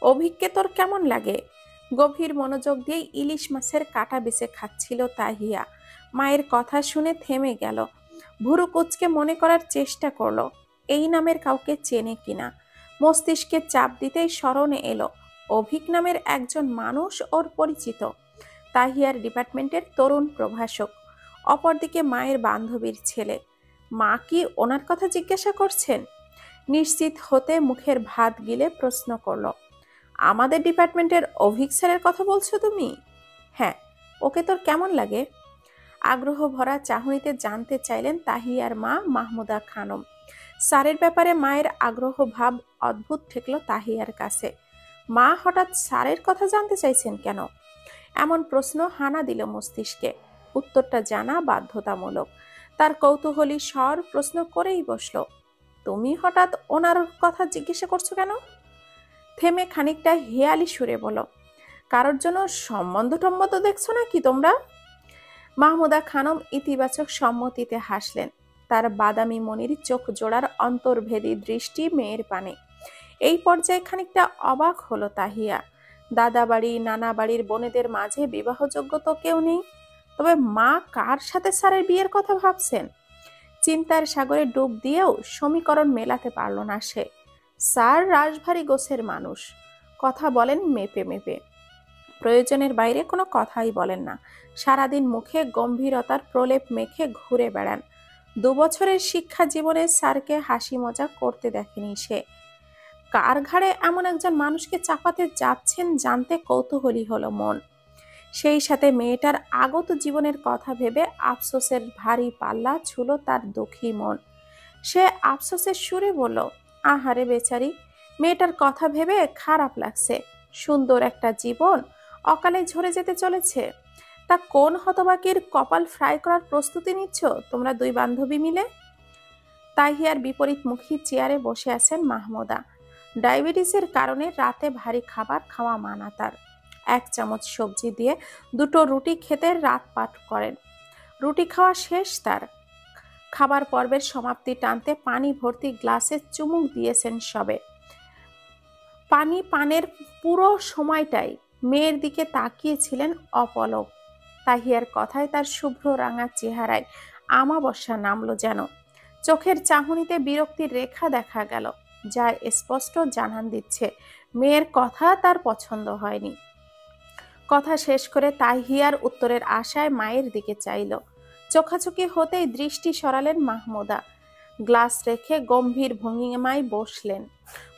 অভিককে তোর কেমন লাগে? গভীর মনোযোগ দিয়ে ইলিশ মাছের কাটা বেছে খাচ্ছিল তাহিয়া। মায়ের কথা শুনে থেমে গেল। ভুরু কুচকে মনে করার চেষ্টা করলো এই নামের কাউকে চেনে কিনা। মস্তিষ্কে চাপ দিতেই স্মরণে এলো অভিক নামের একজন মানুষ ওর পরিচিত, তাহিয়ার ডিপার্টমেন্টের তরুণ প্রভাষক। অপরদিকে মায়ের বান্ধবীর ছেলে। মা কি ওনার কথা জিজ্ঞাসা করছেন? নিশ্চিত হতে মুখের ভাত গিলে প্রশ্ন করলো, আমাদের ডিপার্টমেন্টের অভিক স্যারের কথা বলছো তুমি? হ্যাঁ। ওকে তোর কেমন লাগে? আগ্রহ ভরা চাহনিতে জানতে চাইলেন তাহিয়ার মা মাহমুদা খানম। স্যারের ব্যাপারে মায়ের আগ্রহ ভাব অদ্ভুত ঠেকল তাহিয়ার কাছে। মা হঠাৎ স্যারের কথা জানতে চাইছেন কেন? এমন প্রশ্ন হানা দিল মস্তিষ্কে। উত্তরটা জানা বাধ্যতামূলক। তার কৌতূহলী স্বর প্রশ্ন করেই বসল, তুমি হঠাৎ ওনার কথা জিজ্ঞাসা করছো কেন? থেমে খানিকটা হেয়ালি সুরে বলো, কারোর জন্য সম্বন্ধ টম্বন্ধ দেখছো নাকি তোমরা? মাহমুদা খানম ইতিবাচক সম্মতিতে হাসলেন। তার বাদামি মনির চোখ জোড়ার অন্তর্ভেদী দৃষ্টি মেয়ের পানে। এই পর্যায়ে খানিকটা অবাক হলো তাহিয়া। দাদা বাড়ি নানা বাড়ির বোনেদের মাঝে বিবাহযোগ্য তো কেউ নেই, তবে মা কার সাথে স্যারের বিয়ের কথা ভাবছেন? চিন্তার সাগরে ডুব দিয়েও সমীকরণ মেলাতে পারল না সে। স্যার রাশভারী গোছের মানুষ, কথা বলেন মেপে মেপে, প্রয়োজনের বাইরে কোনো কথাই বলেন না। সারাদিন মুখে গম্ভীরতার প্রলেপ মেখে ঘুরে বেড়ান। 2 বছরের শিক্ষা জীবনে স্যারকে হাসি মজা করতে দেখেনি সে। কার ঘাড়ে এমন একজন মানুষকে চাপাতে যাচ্ছেন জানতে কৌতূহলী হলো মন। সেই সাথে মেয়েটার আগত জীবনের কথা ভেবে আফসোসের ভারী পাল্লা ছুলো তার দুঃখী মন। সে আফসোসের সুরে বলল, আহারে বেচারি, মেয়েটার কথা ভেবে খারাপ লাগছে। সুন্দর একটা জীবন অকালে ঝরে যেতে চলেছে। তা কোন হতবাকির কপাল ফ্রাই করার প্রস্তুতি নিচ্ছ তোমরা 2 বান্ধবী মিলে? তাহিয়ার বিপরীতমুখী চেয়ারে বসে আছেন মাহমুদা। ডায়াবেটিসের কারণে রাতে ভারী খাবার খাওয়া মানা তার। 1 চামচ সবজি দিয়ে 2টো রুটি খেতে রাত পার করেন। রুটি খাওয়া শেষ তার। খাবার পর্বের সমাপ্তি টানতে পানি ভর্তি গ্লাসে চুমুক দিয়েছেন সবে। পানি পানের পুরো সময়টাই মেয়ের দিকে তাকিয়েছিলেন অপলক। তাহিয়ার কথায় তার শুভ্র রাঙা চেহারায় আমাবস্যা নামলো যেন। চোখের চাহনিতে বিরক্তির রেখা দেখা গেল, যা স্পষ্ট জানান দিচ্ছে মেয়ের কথা তার পছন্দ হয়নি। কথা শেষ করে তাহিয়ার উত্তরের আশায় মায়ের দিকে চাইল। চোখাচোখি হতেই দৃষ্টি সরালেন মাহমুদা। গ্লাস রেখে গম্ভীর ভঙ্গিমায় বসলেন।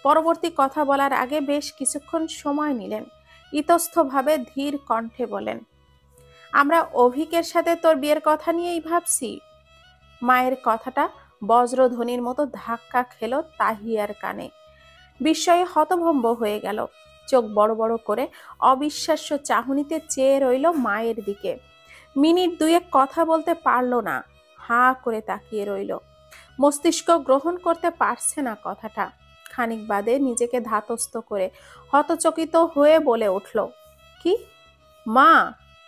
পরবর্তী কথা বলার আগে বেশ কিছুক্ষণ সময় নিলেন। ইতস্তভাবে ধীর কণ্ঠে বলেন, আমরা অভিকের সাথে তোর বিয়ের কথা নিয়েই ভাবছি। মায়ের কথাটা বজ্রধ্বনির মতো ধাক্কা খেল তাহিয়ার কানে। বিস্ময়ে হতভম্ব হয়ে গেল। চোখ বড় বড় করে অবিশ্বাস্য চাহনিতে চেয়ে রইল মায়ের দিকে। মিনিট 2 কথা বলতে পারল না, হাঁ করে তাকিয়ে রইল। মস্তিষ্ক গ্রহণ করতে পারছে না কথাটা। খানিক বাদে নিজেকে ধাতস্থ করে হতচকিত হয়ে বলে উঠল, কি মা,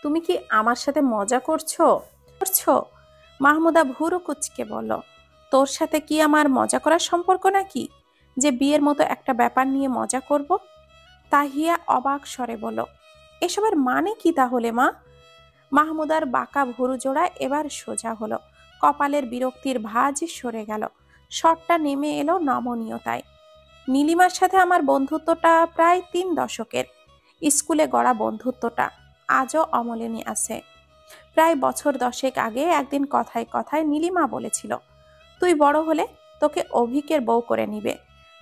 তুমি কি আমার সাথে মজা করছো? মাহমুদা ভুরু কুচকে বলল, তোর সাথে কি আমার মজা করার সম্পর্ক নাকি, যে বিয়ের মতো একটা ব্যাপার নিয়ে মজা করব? তাহিয়া অবাক স্বরে বলল, এসবের মানে কি তাহলে মা? মাহমুদার বাঁকা ভুরু জোড়া এবার সোজা হলো। কপালের বিরক্তির ভাঁজ সরে গেল। স্বরটা নেমে এলো নমনীয়তায়। নীলিমার সাথে আমার বন্ধুত্বটা প্রায় 3 দশকের। স্কুলে গড়া বন্ধুত্বটা আজও অমলিনী আছে। প্রায় বছর 10 আগে একদিন কথায় কথায় নীলিমা বলেছিল, তুই বড় হলে তোকে অভিকের বউ করে নিবে।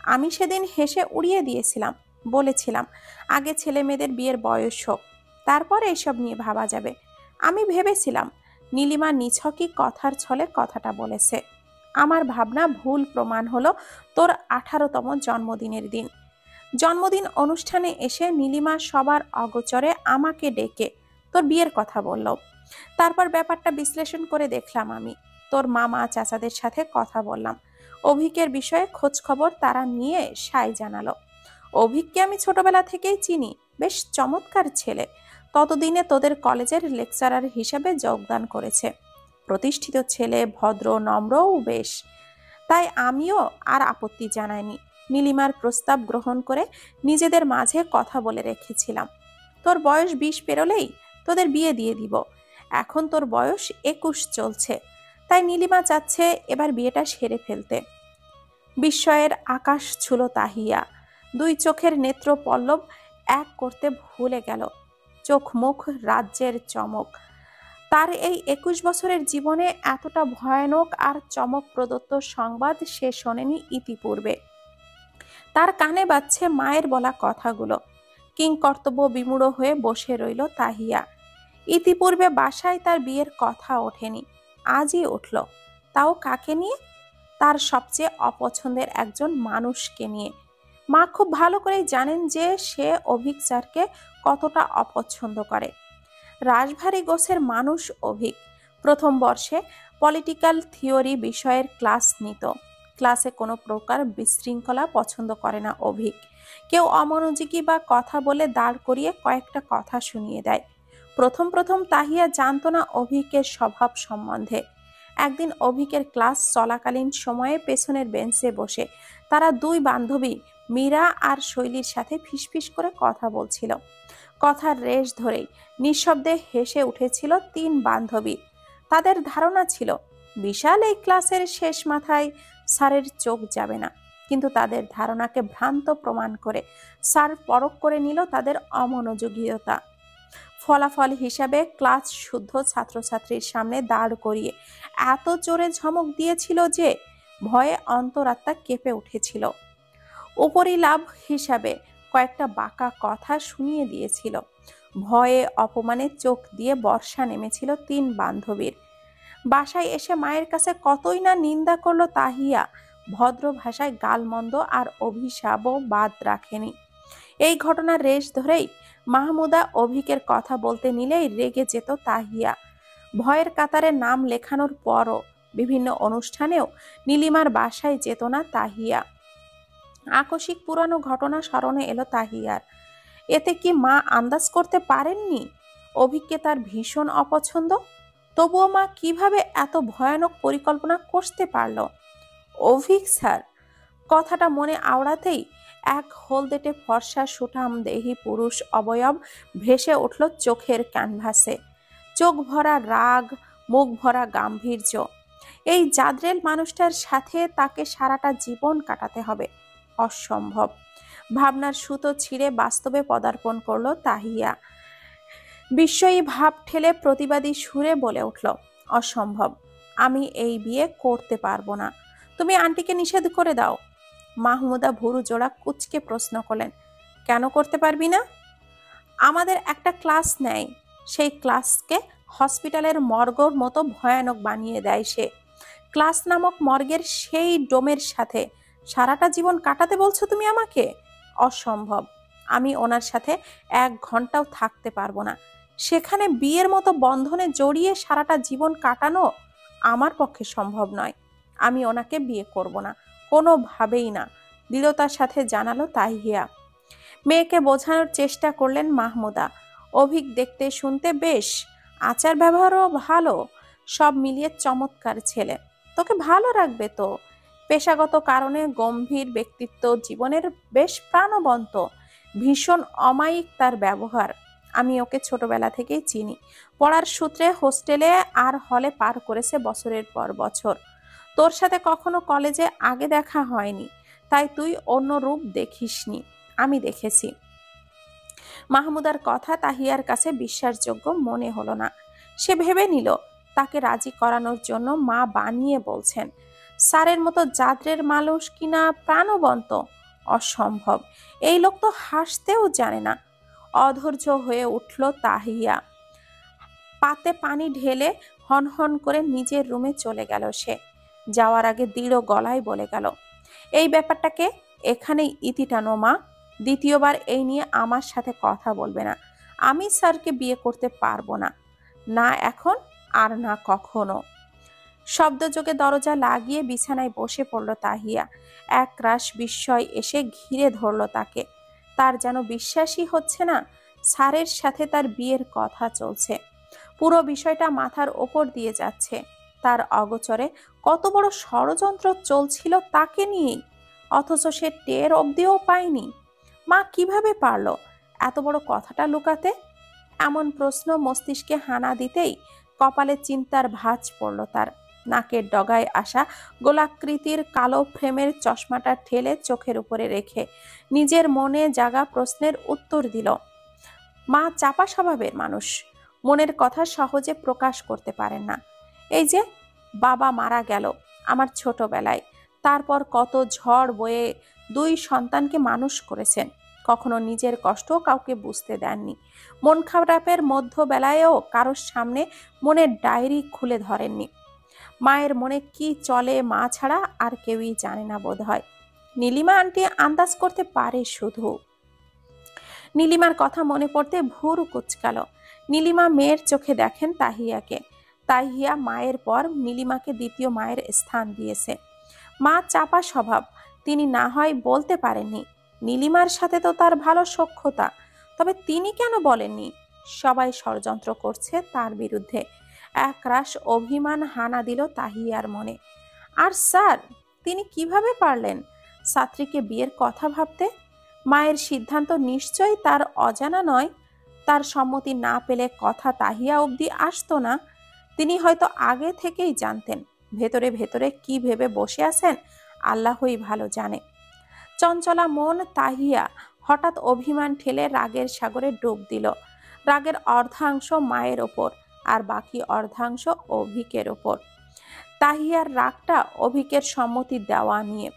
আমি সেদিন হেসে উড়িয়ে দিয়েছিলাম। বলেছিলাম, আগে ছেলে মেয়েদের বিয়ের বয়স হোক, তারপর এইসব নিয়ে ভাবা যাবে। আমি ভেবেছিলাম নীলিমা নিছকই কথার ছলে কথাটা বলেছে। আমার ভাবনা ভুল প্রমাণ হলো তোর 18তম জন্মদিনের দিন। জন্মদিন অনুষ্ঠানে এসে নীলিমা সবার অগোচরে আমাকে ডেকে তোর বিয়ের কথা বলল। তারপর ব্যাপারটা বিশ্লেষণ করে দেখলাম আমি। তোর মামা চাচাদের সাথে কথা বললাম। অভিকের বিষয়ে খোঁজ খবর তারা নিয়ে সায় জানালো। অভিককে আমি ছোটবেলা থেকেই চিনি, বেশ চমৎকার ছেলে। ততদিনে তোদের কলেজের লেকচারার হিসেবে যোগদান করেছে। প্রতিষ্ঠিত ছেলে, ভদ্র, নম্রও বেশ। তাই আমিও আর আপত্তি জানাইনি। নীলিমার প্রস্তাব গ্রহণ করে নিজেদের মাঝে কথা বলে রেখেছিলাম, তোর বয়স 20 পেরোলেই তোদের বিয়ে দিয়ে দিব। এখন তোর বয়স 21 চলছে, তাই নীলিমা চাচ্ছে এবার বিয়েটা সেরে ফেলতে। বিস্ময়ের আকাশ ছুঁল তাহিয়া, দুই চোখের নেত্র পল্লব এক করতে ভুলে গেল। চোখ মুখ রাজ্যের চমক। তার এই 21 বছরের জীবনে এতটা ভয়ানক আর চমক প্রদত্ত সংবাদ সে শোনেনি ইতিপূর্বে। তার কানে বাজছে মায়ের বলা কথাগুলো। কিংকর্তব্য বিমূঢ় হয়ে বসে রইল তাহিয়া। ইতিপূর্বে বাসায় তার বিয়ের কথা ওঠেনি, আজই উঠল। তাও কাকে নিয়ে? তার সবচেয়ে অপছন্দের একজন মানুষকে নিয়ে। মা খুব ভালো করেই জানেন যে সে অভিক স্যারকে কতটা অপছন্দ করে। রাশভারী গোছের মানুষ অভিক। প্রথম বর্ষে পলিটিক্যাল থিওরি বিষয়ের ক্লাস নিত। ক্লাসে কোনো প্রকার বিশৃঙ্খলা পছন্দ করে না অভিক। কেউ অমনোযোগী বা কথা বলে দাঁড় করিয়ে কয়েকটা কথা শুনিয়ে দেয়। প্রথম প্রথম তাহিয়া জানত না অভিকের স্বভাব সম্বন্ধে। একদিন অভিকের ক্লাস চলাকালীন সময়ে পেছনের বেঞ্চে বসে তারা দুই বান্ধবী মীরা আর শৈলীর সাথে ফিসফিস করে কথা বলছিল। কথার রেশ ধরেই নিঃশব্দে হেসে উঠেছিল তিন বান্ধবী। তাদের ধারণা ছিল বিশাল এই ক্লাসের শেষ মাথায় স্যারের চোখ যাবে না, কিন্তু তাদের ধারণাকে ভ্রান্ত প্রমাণ করে স্যার পরখ করে নিল তাদের অমনোযোগীতা। ফলাফল হিসাবে ক্লাস শুদ্ধ ছাত্রছাত্রীর সামনে দাঁড় করিয়ে এত জোরে ঝমক দিয়েছিল যে ভয়ে অন্তরাত্মা কেঁপে উঠেছিল। উপরিলাভ হিসাবে কয়েকটা বাঁকা কথা শুনিয়ে দিয়েছিল। ভয়ে অপমানে চোখ দিয়ে বর্ষা নেমেছিল তিন বান্ধবীর। বাসায় এসে মায়ের কাছে কতই না নিন্দা করলো তাহিয়া, ভদ্র ভাষায় গালমন্দ আর অভিশাপও বাদ রাখেনি। এই ঘটনার রেশ ধরেই মাহমুদা অভিকের কথা বলতে নিলেই রেগে যেত তাহিয়া। ভয়ের কাতারে নাম লেখানোর পরও বিভিন্ন অনুষ্ঠানেও নীলিমার বাসায় যেত না তাহিয়া। আকস্মিক পুরানো ঘটনা স্মরণে এলো তাহিয়ার। এতে কি মা আন্দাজ করতে পারেননি অভিককে তার ভীষণ অপছন্দ? তবুও মা কিভাবে এত ভয়ানক পরিকল্পনা করতে পারল? অভিক স্যার কথাটা মনে আওড়াতেই এক হলদেটে ফর্সা সুঠাম দেহি পুরুষ অবয়ব ভেসে উঠল চোখের ক্যানভাসে। চোখ ভরা রাগ, মুখ ভরা গাম্ভীর্য। এই জাদ্রেল মানুষটার সাথে তাকে সারাটা জীবন কাটাতে হবে। অসম্ভব। ভাবনার সুতো ছিঁড়ে বাস্তবে পদার্পণ করলো তাহিয়া। বিস্ময়ী ভাব ঠেলে প্রতিবাদী সুরে বলে উঠল, অসম্ভব, আমি এই বিয়ে করতে পারবো না। তুমি আন্টিকে নিষেধ করে দাও। মাহমুদা ভুরু জোড়া কুঁচকে প্রশ্ন করলেন, কেন করতে পারবি না? আমাদের একটা ক্লাস নেয়, সেই ক্লাসকে হসপিটালের মর্গর মতো ভয়ানক বানিয়ে দেয় সে। ক্লাস নামক মর্গের সেই ডোমের সাথে সারাটা জীবন কাটাতে বলছো তুমি আমাকে? অসম্ভব। আমি ওনার সাথে 1 ঘন্টাও থাকতে পারবো না। সেখানে বিয়ের মতো বন্ধনে জড়িয়ে সারাটা জীবন কাটানো আমার পক্ষে সম্ভব নয়। আমি ওনাকে বিয়ে করব না, কোনোভাবেই না, দৃঢ়তার সাথে জানালো তাহিয়া। মেয়েকে বোঝানোর চেষ্টা করলেন মাহমুদা। অভিক দেখতে শুনতে বেশ, আচার ব্যবহারও ভালো, সব মিলিয়ে চমৎকার ছেলে। তোকে ভালো রাখবে তো। পেশাগত কারণে গম্ভীর ব্যক্তিত্ব, জীবনের বেশ প্রাণবন্ত, ভীষণ অমায়িক তার ব্যবহার। আমি ওকে ছোটবেলা থেকেই চিনি। পড়ার সূত্রে হোস্টেলে আর হলে পার করেছে বছরের পর বছর। তোর সাথে কখনো কলেজে আগে দেখা হয়নি, তাই তুই অন্য রূপ দেখিসনি, আমি দেখেছি। মাহমুদার কথা তাহিয়ার কাছে বিশ্বাসযোগ্য মনে হলো না। সে ভেবে নিল তাকে রাজি করানোর জন্য মা বানিয়ে বলছেন। স্যারের মতো জাদ্রের মানুষ কিনা প্রাণবন্ত? অসম্ভব। এই লোক তো হাসতেও জানে না। অধৈর্য হয়ে উঠল তাহিয়া। পাতে পানি ঢেলে হনহন করে নিজের রুমে চলে গেল সে। যাওয়ার আগে দৃঢ় গলায় বলে গেল, এই ব্যাপারটাকে এখানেই ইতি টানো মা। দ্বিতীয়বার এই নিয়ে আমার সাথে কথা বলবে না। আমি স্যারকে বিয়ে করতে পারবো না, না এখন আর না কখনো। শব্দযোগে দরজা লাগিয়ে বিছানায় বসে পড়ল তাহিয়া। এক রাশ বিস্ময় এসে ঘিরে ধরল তাকে। তার যেন বিশ্বাসই হচ্ছে না স্যারের সাথে তার বিয়ের কথা চলছে। পুরো বিষয়টা মাথার ওপর দিয়ে যাচ্ছে। তার অগোচরে কত বড় ষড়যন্ত্র চলছিল তাকে নিয়েই। অথচ সে টের অবধিও পায়নি। মা কিভাবে পারল এত বড় কথাটা লুকাতে? এমন প্রশ্ন মস্তিষ্কে হানা দিতেই কপালে চিন্তার ভাঁজ পড়ল তার। নাকের ডগায় আসা গোলাকৃতির কালো ফ্রেমের চশমাটা ঠেলে চোখের উপরে রেখে নিজের মনে জাগা প্রশ্নের উত্তর দিল। মা চাপা স্বভাবের মানুষ, মনের কথা সহজে প্রকাশ করতে পারেন না। এই যে বাবা মারা গেল আমার ছোটবেলায়, তারপর কত ঝড় বয়ে দুই সন্তানকে মানুষ করেছেন, কখনো নিজের কষ্ট কাউকে বুঝতে দেননি। মন খারাপের মধ্যবেলায়ও কারোর সামনে মনের ডায়েরি খুলে ধরেননি। মায়ের মনে কি চলে মা ছাড়া আর কেউই জানে না বোধ হয়। নীলিমা আন্টি আন্দাজ করতে পারে শুধু। নীলিমার কথা মনে পড়তে ভুরু কুচকালো। নীলিমা মেয়ের চোখে দেখেন তাহিয়াকে। তাহিয়া মায়ের পর নীলিমাকে দ্বিতীয় মায়ের স্থান দিয়েছে। মা চাপা স্বভাব, তিনি না হয় বলতে পারেননি। নীলিমার সাথে তো তার ভালো সখ্যতা, তবে তিনি কেন বলেননি? সবাই ষড়যন্ত্র করছে তার বিরুদ্ধে। একরাশ অভিমান হানা দিল তাহিয়ার মনে। আর স্যার, তিনি কিভাবে পারলেন ছাত্রীকে বিয়ের কথা ভাবতে? মায়ের সিদ্ধান্ত নিশ্চয়ই তার অজানা নয়। তার সম্মতি না পেলে কথা তাহিয়া অবধি আসতো না। তিনি হয়তো আগে থেকেই জানতেন। ভেতরে ভেতরে কি ভেবে বসে আছেন আল্লাহই ভালো জানে। চঞ্চলা মন তাহিয়া হঠাৎ অভিমান ঠেলে রাগের সাগরে ডুব দিল। রাগের অর্ধাংশ মায়ের ওপর আর বাকি অর্ধাংশ অভিকের ওপর। তাহিয়ার রাগটা অভিকের সম্মতি দেওয়া নিয়ে।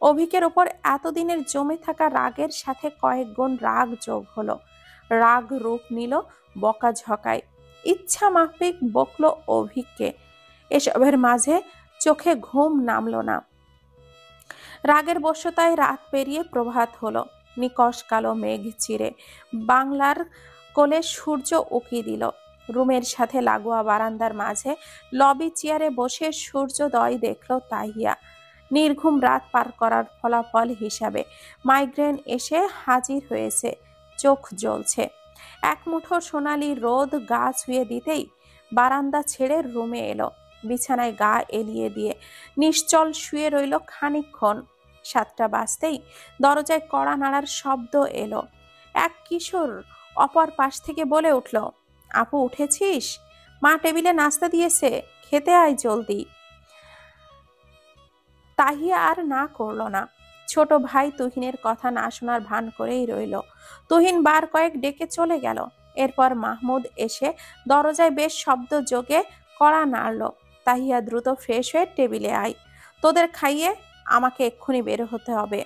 অভিকের ওপর এতদিনের জমে থাকা রাগের সাথে কয়েক গুণ রাগ যোগ হলো। রাগ রূপ নিল বকাঝকায়। ইচ্ছা মাফিক বকল অভিককে। এসবের মাঝে চোখে ঘুম নামল না। রাগের বশ্যতায় রাত পেরিয়ে প্রভাত হলো। নিকষ কালো মেঘ চিরে বাংলার কোলে সূর্য উকি দিল। রুমের সাথে লাগোয়া বারান্দার মাঝে লবি চেয়ারে বসে সূর্যোদয় দেখল তাহিয়া। নির্ঘুম রাত পার করার ফলাফল হিসাবে মাইগ্রেন এসে হাজির হয়েছে, চোখ জ্বলছে। এক মুঠো সোনালি রোদ গা ছুঁয়ে দিতেই বারান্দা ছেড়ে রুমে এলো। বিছানায় গা এলিয়ে দিয়ে নিশ্চল শুয়ে রইল খানিকক্ষণ। 7টা বাজতেই দরজায় কড়া নাড়ার শব্দ এলো। এক কিশোর অপর পাশ থেকে বলে উঠল, আপু উঠেছিস? মা টেবিলে নাস্তা দিয়েছে, খেতে আয় জলদি। তাহিয়া আর না করল না। ছোট ভাই তুহিনের কথা না শোনার ভান করেই রইল। তুহিন বার কয়েক ডেকে চলে গেল। এরপর মাহমুদ এসে দরজায় বেশ শব্দ যোগে কড়া নাড়ল। তাহিয়া দ্রুত ফ্রেশ হয়ে টেবিলে আয়, তোদের খাইয়ে আমাকে এক্ষুনি বের হতে হবে।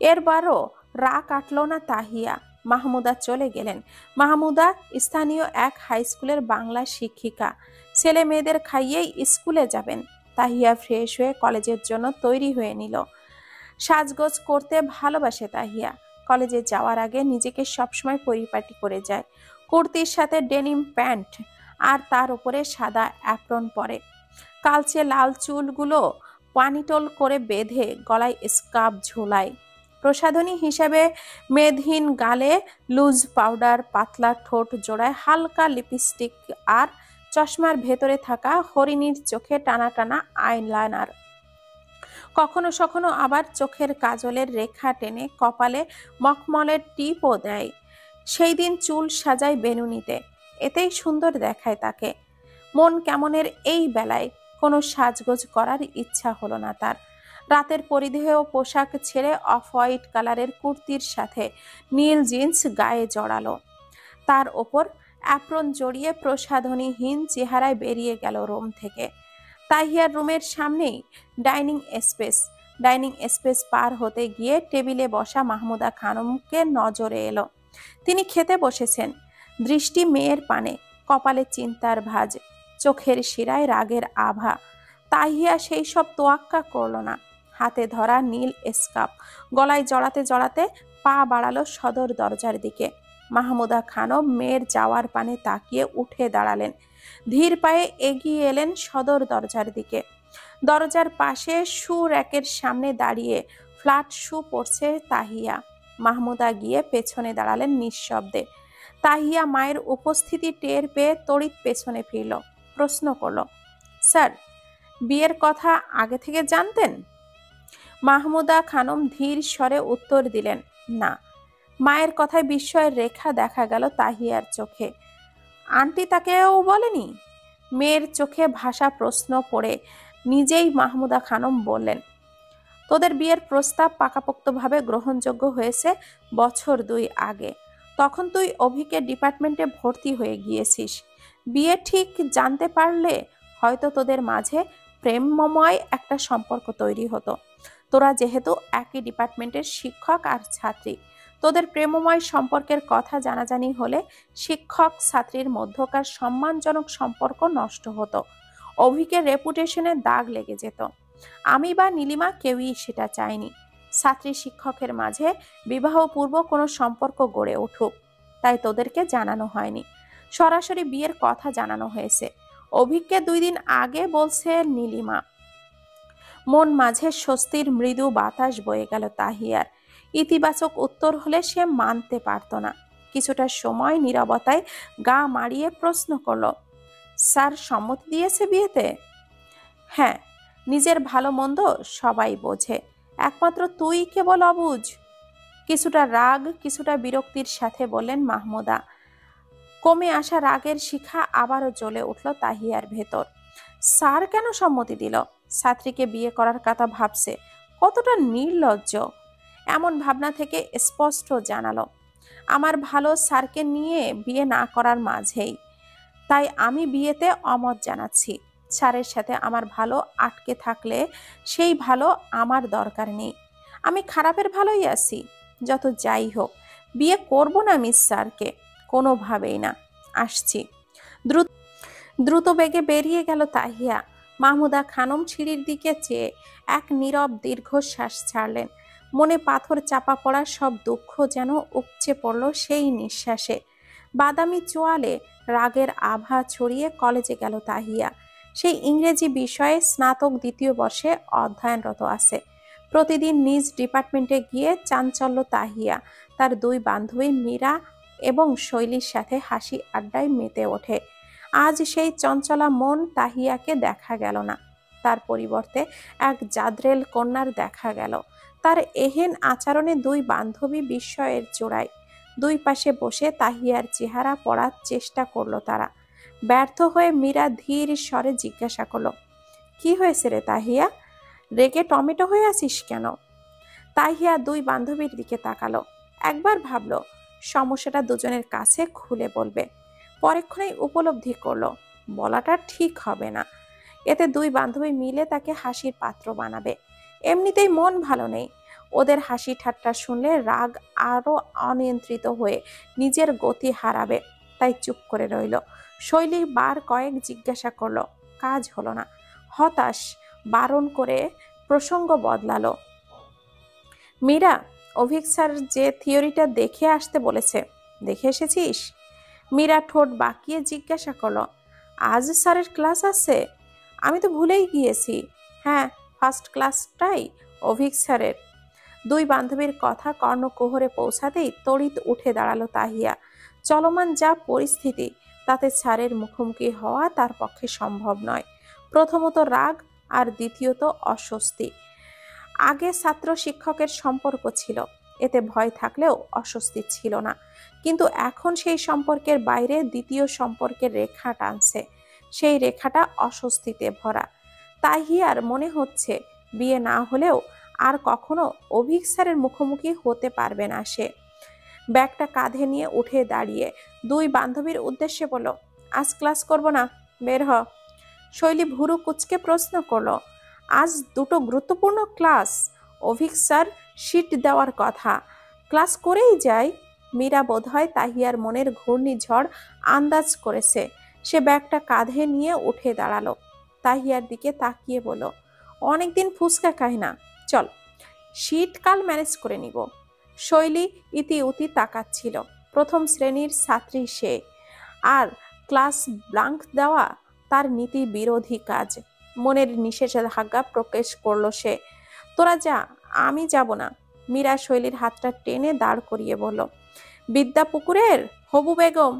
এরবারও রাগ কাটল না তাহিয়া। মাহমুদা চলে গেলেন। মাহমুদা স্থানীয় এক হাই স্কুলের বাংলা শিক্ষিকা। ছেলে মেয়েদের খাইয়েই স্কুলে যাবেন। তাহিয়া ফ্রেশ হয়ে কলেজের জন্য তৈরি হয়ে নিল। সাজগোজ করতে ভালোবাসে তাহিয়া। কলেজে যাওয়ার আগে নিজেকে সবসময় পরিপাটি করে যায়। কুর্তির সাথে ডেনিম প্যান্ট আর তার উপরে সাদা অ্যাপ্রন পরে। কালচে লাল চুলগুলো পানিটোল করে বেঁধে গলায় স্কার্ফ ঝোলায়। প্রসাধনী হিসেবে মেদহীন গালে লুজ পাউডার, পাতলা ঠোঁট জোড়ায় হালকা লিপস্টিক আর চশমার ভেতরে থাকা হরিণীর চোখে টানা টানা আইলাইনার। কখনো সখনো আবার চোখের কাজলের রেখা টেনে কপালে মখমলের টিপও দেয়। সেই দিন চুল সাজায় বেনুনিতে, এতেই সুন্দর দেখায় তাকে। মন কেমনের এই বেলায় কোনো সাজগোজ করার ইচ্ছা হলো না তার। রাতের পরিধেয় পোশাক ছেড়ে অফ হোয়াইট কালারের কুর্তির সাথে নীল জিন্স গায়ে জড়ালো। তার ওপর অ্যাপ্রন জড়িয়ে প্রসাধনীহীন চেহারায় বেরিয়ে গেল রুম থেকে। তাহিয়ার রুমের সামনেই ডাইনিং স্পেস। ডাইনিং স্পেস পার হতে গিয়ে টেবিলে বসা মাহমুদা খানমকে নজরে এলো। তিনি খেতে বসেছেন, দৃষ্টি মেয়ের পানে, কপালে চিন্তার ভাঁজ, চোখের শিরায় রাগের আভা। তাহিয়া সেই সব তোয়াক্কা করল না। হাতে ধরা নীল স্কার্ফ গলায় জড়াতে জড়াতে পা বাড়ালো সদর দরজার দিকে। মাহমুদা খানম মেয়ের যাওয়ার পানে তাকিয়ে উঠে দাঁড়ালেন। ধীর পায়ে এগিয়ে এলেন সদর দরজার দিকে। দরজার পাশে শু র্যাকের সামনে দাঁড়িয়ে ফ্ল্যাট শু পরছে তাহিয়া। মাহমুদা গিয়ে পেছনে দাঁড়ালেন নিঃশব্দে। তাহিয়া মায়ের উপস্থিতি টের পেয়ে তড়িৎ পেছনে ফিরল। প্রশ্ন করল, স্যার বিয়ের কথা আগে থেকে জানতেন? মাহমুদা খানম ধীর স্বরে উত্তর দিলেন, না। মায়ের কথায় বিস্ময়ের রেখা দেখা গেল তাহিয়ার চোখে। আন্টি তাকেও বলেনি? মেয়ের চোখে ভাষা প্রশ্ন পড়ে নিজেই মাহমুদা খানম বললেন, তোদের বিয়ের প্রস্তাব পাকাপোক্তভাবে গ্রহণযোগ্য হয়েছে বছর 2 আগে। তখন তুই অভিকে ডিপার্টমেন্টে ভর্তি হয়ে গিয়েছিস। বিয়ে ঠিক জানতে পারলে হয়তো তোদের মাঝে প্রেমময় একটা সম্পর্ক তৈরি হতো। তোরা যেহেতু একই ডিপার্টমেন্টের শিক্ষক আর ছাত্রী, তোদের প্রেমময় সম্পর্কের কথা জানাজানি হলে শিক্ষক ছাত্রীর মধ্যকার সম্মানজনক সম্পর্ক নষ্ট হতো। অভিকে রেপুটেশনে দাগ লেগে যেত। আমি বা নীলিমা কেউই সেটা চাইনি। ছাত্রী শিক্ষকের মাঝে বিবাহপূর্ব কোনো সম্পর্ক গড়ে উঠুক, তাই তোদেরকে জানানো হয়নি। সরাসরি বিয়ের কথা জানানো হয়েছে। অভিককে 2 দিন আগে বলছে নীলিমা। মন মাঝে স্বস্তির মৃদু বাতাস বয়ে গেল তাহিয়ার। ইতিবাচক উত্তর হলে সে মানতে পারত না। কিছুটা সময় নীরবতায় গা মারিয়ে প্রশ্ন করলো, স্যার সম্মতি দিয়েছে বিয়েতে? হ্যাঁ, নিজের ভালো মন্দ সবাই বোঝে, একমাত্র তুই কেবল অবুঝ। কিছুটা রাগ কিছুটা বিরক্তির সাথে বললেন মাহমুদা। কমে আসা রাগের শিখা আবারও জ্বলে উঠল তাহিয়ার ভেতর। স্যার কেন সম্মতি দিল? ছাত্রীকে বিয়ে করার কথা ভাবছে, কতটা নির্লজ্জ! এমন ভাবনা থেকে স্পষ্ট জানালো, আমার ভালো স্যারকে নিয়ে বিয়ে না করার মাঝেই। তাই আমি বিয়েতে অমত জানাচ্ছি। স্যারের সাথে আমার ভালো আটকে থাকলে সেই ভালো আমার দরকার নেই। আমি খারাপের ভালোই আছি। যত যাই হোক, বিয়ে করব না মিস স্যারকে, কোনোভাবেই না। আসছি। দ্রুত দ্রুত বেগে বেরিয়ে গেল তাহিয়া। মাহমুদা খানম সিঁড়ির দিকে চেয়ে এক নীরব দীর্ঘশ্বাস ছাড়লেন। মনে পাথর চাপা পড়া সব দুঃখ যেন উপচে পড়ল সেই নিঃশ্বাসে। বাদামি চোয়ালে রাগের আভা ছড়িয়ে কলেজে গেল তাহিয়া। সেই ইংরেজি বিষয়ে স্নাতক 2য় বর্ষে অধ্যয়নরত আছে। প্রতিদিন নিজ ডিপার্টমেন্টে গিয়ে চাঞ্চল্য তাহিয়া তার 2 বান্ধবী মীরা এবং শৈলীর সাথে হাসি আড্ডায় মেতে ওঠে। আজ সেই চঞ্চলা মন তাহিয়াকে দেখা গেল না। তার পরিবর্তে এক জাদ্রেল কন্যার দেখা গেল। তার এহেন আচরণে 2 বান্ধবী বিস্ময়ের চূড়ায়। 2 পাশে বসে তাহিয়ার চেহারা পড়ার চেষ্টা করলো তারা। ব্যর্থ হয়ে মীরা ধীর স্বরে জিজ্ঞাসা করলো, কি হয়েছে রে তাহিয়া? রেগে টমেটো হয়ে আছিস কেন? তাহিয়া 2 বান্ধবীর দিকে তাকালো। একবার ভাবলো সমস্যাটা দুজনের কাছে খুলে বলবে। পরেক্ষণেই উপলব্ধি করলো বলাটা ঠিক হবে না। এতে 2 বান্ধবী মিলে তাকে হাসির পাত্র বানাবে। এমনিতেই মন ভালো নেই। ওদের হাসি ঠাট্টা শুনলে রাগ আরো অনিয়ন্ত্রিত হয়ে নিজের গতি হারাবে। তাই চুপ করে রইল। শৈলী বার কয়েক জিজ্ঞাসা করলো, কাজ হলো না। হতাশ বারণ করে প্রসঙ্গ বদলালো। মীরা, অভিক স্যার যে থিওরিটা দেখে আসতে বলেছে, দেখে এসেছিস? মীরা ঠোঁট বাঁকিয়ে জিজ্ঞাসা করলো, আজ স্যারের ক্লাস আছে? আমি তো ভুলেই গিয়েছি। হ্যাঁ, ফার্স্ট ক্লাসটাই অভিক স্যারের। 2 বান্ধবীর কথা কর্ণকুহরে পৌঁছাতেই তড়িৎ উঠে দাঁড়ালো তাহিয়া। চলমান যা পরিস্থিতি, তাতে স্যারের মুখোমুখি হওয়া তার পক্ষে সম্ভব নয়। প্রথমত রাগ, আর দ্বিতীয়ত অস্বস্তি। আগে ছাত্র শিক্ষকের সম্পর্ক ছিল, এতে ভয় থাকলেও অস্বস্তি ছিল না। কিন্তু এখন সেই সম্পর্কের বাইরে দ্বিতীয় সম্পর্কের রেখা টানছে। সেই রেখাটা অস্বস্তিতে ভরা। তাহিয়ার মনে হচ্ছে বিয়ে না হলেও আর কখনো অভিক স্যারের মুখোমুখি হতে পারবে না সে। ব্যাগটা কাঁধে নিয়ে উঠে দাঁড়িয়ে 2 বান্ধবীর উদ্দেশ্যে বলল, আজ ক্লাস করব না, বের হ। শৈলী ভুরু কুচকে প্রশ্ন করলো, আজ 2টো গুরুত্বপূর্ণ ক্লাস, অভিক স্যার শিট দেওয়ার কথা, ক্লাস করেই যাই। মীরা বোধহয় তাহিয়ার মনের ঘূর্ণিঝড় আন্দাজ করেছে। সে ব্যাগটা কাঁধে নিয়ে উঠে দাঁড়ালো। তাহিয়ার দিকে তাকিয়ে বলল, অনেকদিন ফুচকা খাই না, চল, শীতকাল ম্যানেজ করে নিব। শৈলী ইতি উতি তাকাচ্ছিল। 1ম শ্রেণীর ছাত্রী সে, আর ক্লাস ব্লাঙ্ক দেওয়া তার নীতি বিরোধী কাজ। মনের নিষেধাজ্ঞা প্রকাশ করলো সে। তোরা যা, আমি যাব না। মীরা শৈলীর হাতটা টেনে দাঁড় করিয়ে বলল, বিদ্যাপুকুরের হবু বেগম,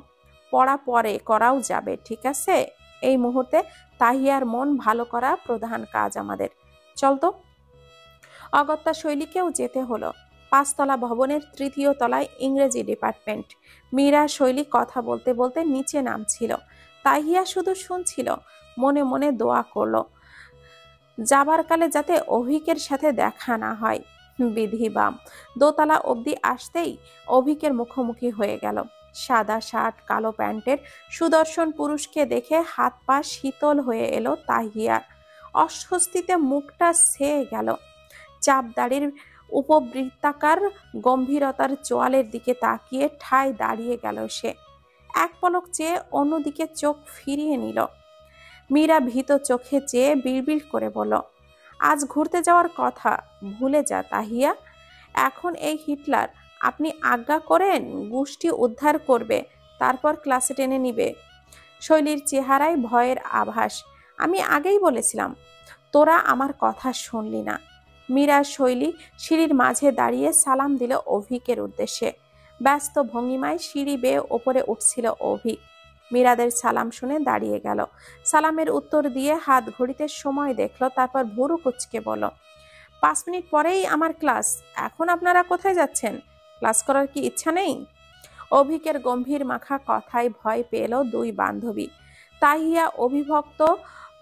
পড়া পরে করাও যাবে, ঠিক আছে? এই মুহূর্তে তাহিয়ার মন ভালো করা প্রধান কাজ আমাদের, চল তো। অগত্যা শৈলীকেও যেতে হলো। 5 তলা ভবনের 3য় তলায় ইংরেজি ডিপার্টমেন্ট। মীরা শৈলী কথা বলতে বলতে নিচে নামছিল। তাহিয়া শুধু শুনছিল, মনে মনে দোয়া করলো যাবার কালে যাতে অভিকের সাথে দেখা না হয়। বিধিবাম দোতলা অবধি আসতেই অভিকের মুখোমুখি হয়ে গেল। সাদা শার্ট কালো প্যান্টের সুদর্শন পুরুষকে দেখে হাত পা শীতল হয়ে এলো তাহিয়ার। অস্বস্তিতে মুখটা ছেয়ে গেল। চাপ দাড়ির উপবৃত্তাকার গম্ভীরতার চোয়ালের দিকে তাকিয়ে ঠায় দাঁড়িয়ে গেল সে। এক পলক চেয়ে অন্যদিকে চোখ ফিরিয়ে নিল। মীরা ভীত চোখে চেয়ে বিড়বিড় করে বলল, আজ ঘুরতে যাওয়ার কথা ভুলে যা তাহিয়া। এখন এই হিটলার আপনি আজ্ঞা করেন গোষ্ঠী উদ্ধার করবে, তারপর ক্লাসে টেনে নিবে। শৈলীর চেহারায় ভয়ের আভাস। আমি আগেই বলেছিলাম, তোরা আমার কথা শুনলি না। মীরা শৈলী সিঁড়ির মাঝে দাঁড়িয়ে সালাম দিল অভিকের উদ্দেশ্যে। ব্যস্ত ভঙ্গিমায় সিঁড়ি বেয়ে ওপরে উঠছিল অভিক। মীরাদের সালাম শুনে দাঁড়িয়ে গেল। সালামের উত্তর দিয়ে হাত ঘড়িতে সময় দেখল, তারপর ভুরু কুঁচকে বলল, 5 মিনিট পরেই আমার ক্লাস, এখন আপনারা কোথায় যাচ্ছেন? ক্লাস করার কি ইচ্ছা নেই? অভিকের গম্ভীর মাখা কথায় ভয় পেল দুই বান্ধবী। তাহিয়া অবিভক্ত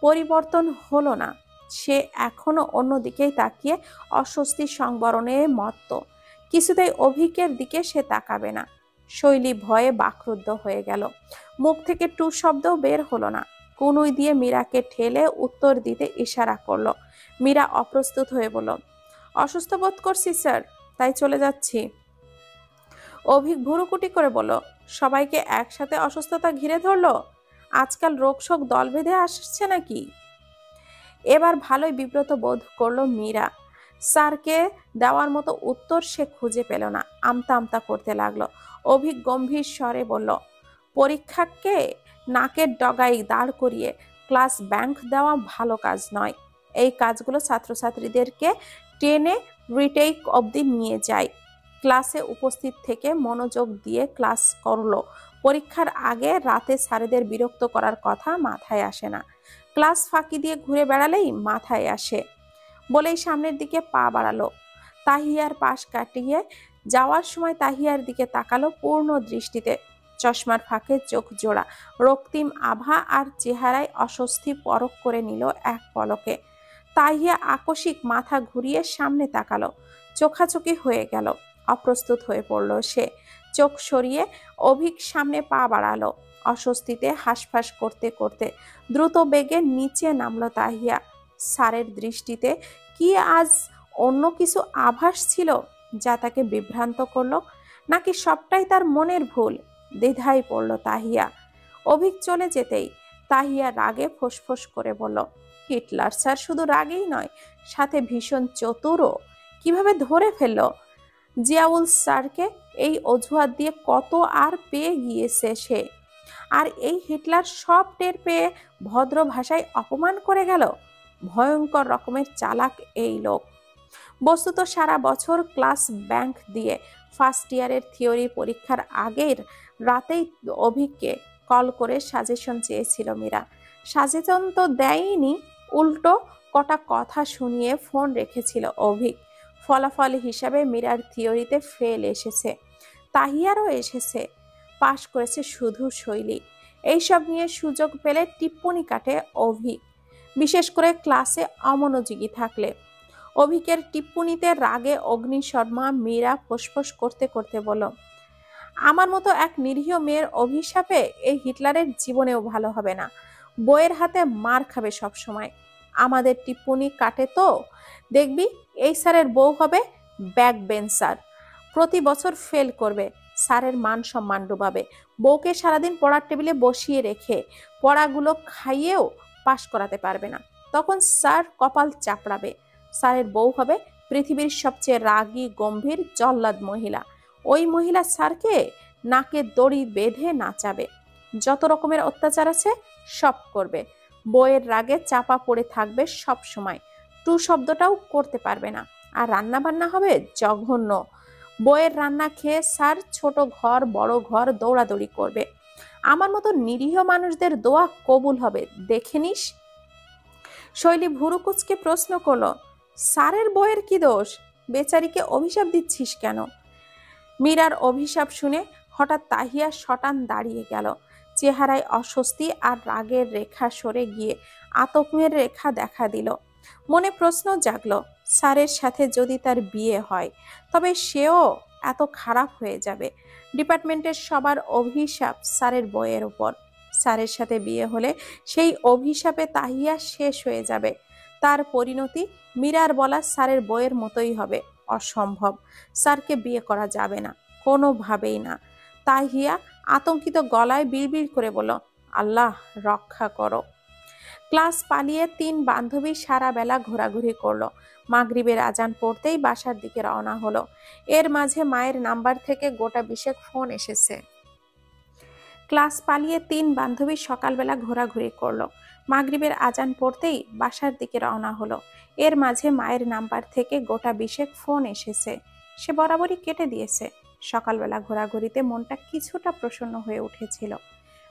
পরিবর্তন হলো না। সে এখনো অন্যদিকেই তাকিয়ে অস্বস্তি সংবরণে মত্ত। কিছুতেই অভিকের দিকে সে তাকাবে না। শৈলী ভয়ে বাকরুদ্ধ হয়ে গেল। মুখ থেকে টু শব্দও বের হলো না। কনুই দিয়ে মীরাকে ঠেলে উত্তর দিতে ইশারা করলো। মীরা অপ্রস্তুত হয়ে বলল, অসুস্থ বোধ করছি স্যার, তাই চলে যাচ্ছি। অভিক ভুরুকুটি করে বলল, সবাইকে একসাথে অসুস্থতা ঘিরে ধরলো? আজকাল রোগশোক দল বেঁধে আসছে নাকি? এবার ভালোই বিব্রত বোধ করলো মীরা। স্যারকে দেওয়ার মতো উত্তর সে খুঁজে পেল না। আমতা আমতা করতে লাগলো। অভিক গম্ভীর স্বরে বলল, পরীক্ষাকে নাকের ডগায় দাঁড় করিয়ে ক্লাস ব্যাংক দেওয়া ভালো কাজ নয়। এই কাজগুলো ছাত্রছাত্রীদেরকে টেনে রিটেক অবধি নিয়ে যায়। ক্লাসে উপস্থিত থেকে মনোযোগ দিয়ে ক্লাস করলো। পরীক্ষার আগে রাতে স্যারেদের বিরক্ত করার কথা মাথায় আসে না। ক্লাস ফাঁকি দিয়ে ঘুরে বেড়ালেই মাথায় আসে। বলেই সামনের দিকে পা বাড়ালো। তাহিয়ার পাশ কাটিয়ে যাওয়ার সময় তাহিয়ার দিকে তাকালো পূর্ণ দৃষ্টিতে। চশমার ফাঁকে চোখ জোড়া, রক্তিম আভা আর চেহারায় অস্বস্তি পরখ করে নিল এক পলকে। তাহিয়া আকস্মিক মাথা ঘুরিয়ে সামনে তাকালো। চোখাচোখি হয়ে গেল। অপ্রস্তুত হয়ে পড়ল সে। চোখ সরিয়ে অভিক সামনে পা বাড়ালো। অস্বস্তিতে হাঁসফাঁস করতে করতে দ্রুত বেগে নিচে নামলো তাহিয়া। স্যারের দৃষ্টিতে কি আজ অন্য কিছু আভাস ছিল যা তাকে বিভ্রান্ত করলো, নাকি সবটাই তার মনের ভুল? দ্বিধায় পড়ল তাহিয়া। অভিক চলে যেতেই তাহিয়া রাগে ফোঁসফোঁস করে বলল, হিটলার স্যার শুধু রাগেই নয়, সাথে ভীষণ চতুরও। কিভাবে ধরে ফেলল? জিয়াউল স্যারকে এই অজুহাত দিয়ে কত আর পেয়ে গিয়েছে সে। আর এই হিটলার সব টের পেয়ে ভদ্র ভাষায় অপমান করে গেল। ভয়ঙ্কর রকমের চালাক এই লোক। বস্তুত সারা বছর ক্লাস ব্যাংক দিয়ে ফার্স্ট ইয়ারের থিওরি পরীক্ষার আগের রাতেই অভিককে কল করে সাজেশন চেয়েছিল মীরা। সাজেশন তো দেয়নি, উল্টো কটা কথা শুনিয়ে ফোন রেখেছিল অভিক। ফলাফল হিসাবে মীরার থিওরিতে ফেল এসেছে, তাহিয়ারও এসেছে। পাশ করেছে শুধু শৈলী। এইসব নিয়ে সুযোগ পেলে টিপ্পনি কাটে অভিক, বিশেষ করে ক্লাসে অমনোযোগী থাকলে। অভিকের টিপ্পনিতে রাগে অগ্নিশর্মা মীরা ফোঁসফোঁস করতে করতে বলল, আমার মতো এক নিরীহ মেয়ের অভিশাপে এই হিটলারের জীবনেও ভালো হবে না। বইয়ের হাতে মার খাবে সব সময়। আমাদের টিপ্পনি কাটে তো দেখবি, এই স্যারের বউ হবে ব্যাক বেঞ্চার, প্রতি বছর ফেল করবে, স্যারের মান সম্মান ডুবাবে। বউকে সারাদিন পড়ার টেবিলে বসিয়ে রেখে পড়াগুলো খাইয়েও পাশ করাতে পারবে না। তখন স্যার কপাল চাপড়াবে। স্যারের বউ হবে পৃথিবীর সবচেয়ে রাগী গম্ভীর জল্লাদ মহিলা। ওই মহিলা স্যারকে নাকে দড়ি বেঁধে নাচাবে। যত রকমের অত্যাচার আছে সব করবে। বউয়ের রাগে চাপা পড়ে থাকবে সব সময়, টু শব্দটাও করতে পারবে না। আর রান্না বান্না হবে জঘন্য। বউয়ের রান্না খেয়ে স্যার ছোট ঘর বড় ঘর দৌড়াদৌড়ি করবে। আমার মতো নিরীহ মানুষদের দোয়া কবুল হবে, দেখে নিস। শৈলী ভুরু কুঁচকে প্রশ্ন করলো, স্যারের বইয়ের কি দোষ? বেচারিকে অভিশাপ দিচ্ছিস কেন? মীরার অভিশাপ শুনে হঠাৎ তাহিয়া শটান দাঁড়িয়ে গেল। চেহারায় অস্বস্তি আর রাগের রেখা সরে গিয়ে আতঙ্কের রেখা দেখা দিল। মনে প্রশ্ন জাগলো, স্যারের সাথে যদি তার বিয়ে হয় তবে সেও এত খারাপ হয়ে যাবে? ডিপার্টমেন্টের সবার অভিশাপ স্যারের বইয়ের উপর। স্যারের সাথে বিয়ে হলে সেই অভিশাপে তাহিয়া শেষ হয়ে যাবে। তার পরিণতি মীরার বলা স্যারের বইয়ের মতোই হবে। অসম্ভব, স্যারকে বিয়ে করা যাবে না, কোনোভাবেই না। তাহিয়া আতঙ্কিত গলায় বিড়বিড় করে বলল, আল্লাহ রক্ষা করো। ক্লাস পালিয়ে 3 বান্ধবী সারা বেলা ঘোরাঘুরি করলো। মাগরিবের আজান পড়তেই বাসার দিকে রওনা হলো। এর মাঝে মায়ের নাম্বার থেকে গোটা 20 ফোন এসেছে। ক্লাস পালিয়ে 3 বান্ধবী সকালবেলা ঘোরাঘুরি করলো। মাগরিবের আজান পড়তেই বাসার দিকে রওনা হলো। এর মাঝে মায়ের নাম্বার থেকে গোটা 20 ফোন এসেছে। সে বরাবরই কেটে দিয়েছে। সকালবেলা ঘোরাঘুরিতে মনটা কিছুটা প্রসন্ন হয়ে উঠেছিল।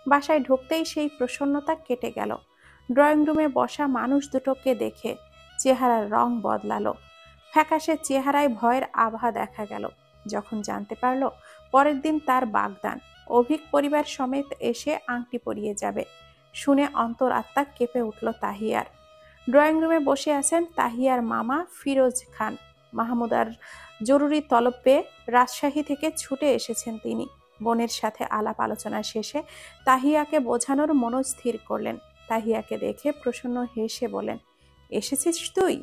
বাসায় ঢুকতেই সেই প্রসন্নতা কেটে গেল। ড্রয়িং রুমে বসা মানুষ দুটোকে দেখে চেহারার রং বদলালো। ফ্যাকাশে চেহারায় ভয়ের আভা দেখা গেল। যখন জানতে পারলো পরের দিন তার বাগদান, অভিক পরিবার সমেত এসে আংটি পরিয়ে যাবে, শুনে অন্তর আত্মা কেঁপে উঠল তাহিয়ার। ড্রয়িং রুমে বসে আছেন তাহিয়ার মামা ফিরোজ খান। মাহমুদার জরুরি তলব পেয়ে রাজশাহী থেকে ছুটে এসেছেন তিনি। বোনের সাথে আলাপ আলোচনা শেষে তাহিয়াকে বোঝানোর মনস্থির করলেন। তাহিয়াকে দেখে প্রসন্ন হেসে বলেন, এসেছিস তুই?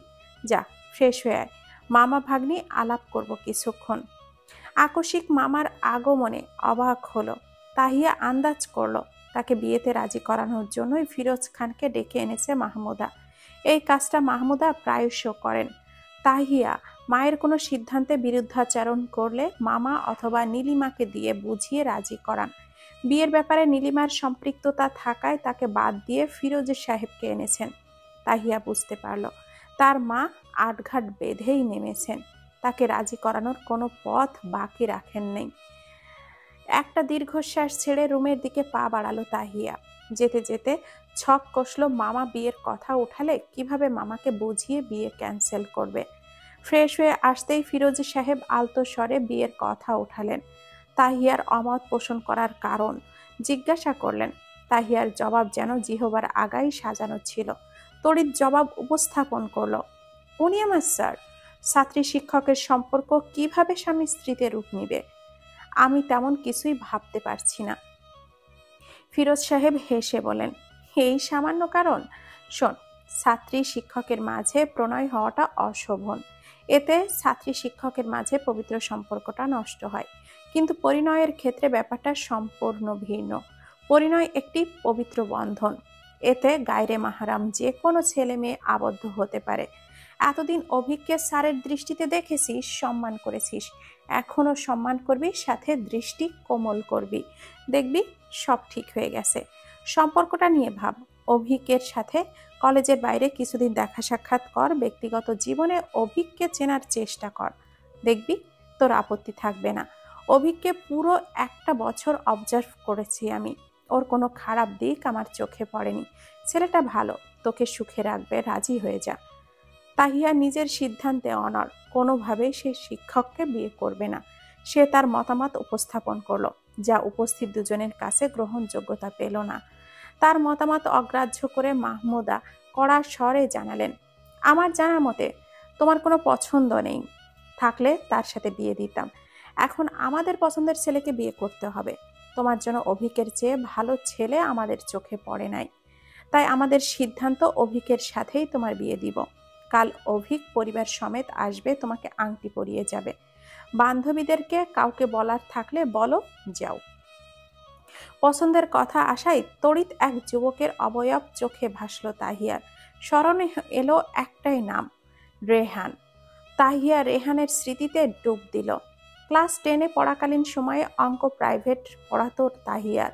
যা ফ্রেশ হয়ে আয়, মামা ভাগ্নি আলাপ করব কিছুক্ষণ। আকস্মিক মামার আগমনে অবাক হলো। তাহিয়া আন্দাজ করলো তাকে বিয়েতে রাজি করানোর জন্যই ফিরোজ খানকে ডেকে এনেছে মাহমুদা। এই কাজটা মাহমুদা প্রায়শ করেন। তাহিয়া মায়ের কোনো সিদ্ধান্তে বিরুদ্ধাচরণ করলে মামা অথবা নীলিমাকে দিয়ে বুঝিয়ে রাজি করান। বিয়ের ব্যাপারে নীলিমার সম্পৃক্ততা থাকায় তাকে বাদ দিয়ে ফিরোজ সাহেবকে এনেছেন। তাহিয়া বুঝতে পারল তার মা আটঘাট বেঁধেই নেমেছেন। তাকে রাজি করানোর কোনো পথ বাকি রাখেন নেই। একটা দীর্ঘশ্বাস ছেড়ে রুমের দিকে পা বাড়ালো তাহিয়া। যেতে যেতে ছক কষল মামা বিয়ের কথা উঠালে কিভাবে মামাকে বুঝিয়ে বিয়ে ক্যান্সেল করবে। ফ্রেশ হয়ে আসতেই ফিরোজ সাহেব আলতো স্বরে বিয়ের কথা উঠালেন। তাহিয়ার অমত পোষণ করার কারণ জিজ্ঞাসা করলেন। তাহিয়ার জবাব যেন জিহবার আগাই সাজানো ছিল। তড়িৎ জবাব উপস্থাপন করল, উনি আমার স্যার। ছাত্রী শিক্ষকের সম্পর্ক কিভাবে স্বামী স্ত্রীতে রূপ নিবে আমি তেমন কিছুই ভাবতে পারছি না। ফিরোজ সাহেব হেসে বলেন, এই সামান্য কারণ? শোন, ছাত্রী শিক্ষকের মাঝে প্রণয় হওয়াটা অশোভন। এতে ছাত্রী শিক্ষকের মাঝে পবিত্র সম্পর্কটা নষ্ট হয়। কিন্তু পরিণয়ের ক্ষেত্রে ব্যাপারটা সম্পূর্ণ ভিন্ন। পরিণয় একটি পবিত্র বন্ধন। এতে গায়রে মাহারাম যে কোনো ছেলে মেয়ে আবদ্ধ হতে পারে। এতদিন অভিককে স্যারের দৃষ্টিতে দেখেছিস, সম্মান করেছিস, এখনো সম্মান করবি, সাথে দৃষ্টি কোমল করবি। দেখবি সব ঠিক হয়ে গেছে। সম্পর্কটা নিয়ে ভাব। অভিকের সাথে কলেজের বাইরে কিছুদিন দেখা সাক্ষাৎ কর। ব্যক্তিগত জীবনে অভিককে চেনার চেষ্টা কর। দেখবি তোর আপত্তি থাকবে না। অভিককে পুরো 1 বছর অবজার্ভ করেছি আমি। ওর কোনো খারাপ দিক আমার চোখে পড়েনি। ছেলেটা ভালো, তোকে সুখে রাখবে, রাজি হয়ে যা। তাহিয়া নিজের সিদ্ধান্তে অনড়। কোনোভাবেই সে শিক্ষককে বিয়ে করবে না। সে তার মতামত উপস্থাপন করলো, যা উপস্থিত দুজনের কাছে গ্রহণযোগ্যতা পেল না। তার মতামত অগ্রাহ্য করে মাহমুদা কড়া স্বরে জানালেন, আমার জানা মতে তোমার কোনো পছন্দ নেই। থাকলে তার সাথে বিয়ে দিতাম। এখন আমাদের পছন্দের ছেলেকে বিয়ে করতে হবে। তোমার জন্য অভিকের চেয়ে ভালো ছেলে আমাদের চোখে পড়ে নাই। তাই আমাদের সিদ্ধান্ত অভিকের সাথেই তোমার বিয়ে দিব। কাল অভিক পরিবার সমেত আসবে, তোমাকে আংটি পরিয়ে যাবে। বান্ধবীদেরকে কাউকে বলার থাকলে বলো, যাও। পছন্দের কথা আসায় তড়িৎ এক যুবকের অবয়ব চোখে ভাসল তাহিয়ার। স্মরণে এলো একটাই নাম, রেহান। তাহিয়া রেহানের স্মৃতিতে ডুব দিল। ক্লাস 10-এ পড়াকালীন সময়ে অঙ্ক প্রাইভেট পড়াতো তাহিয়ার।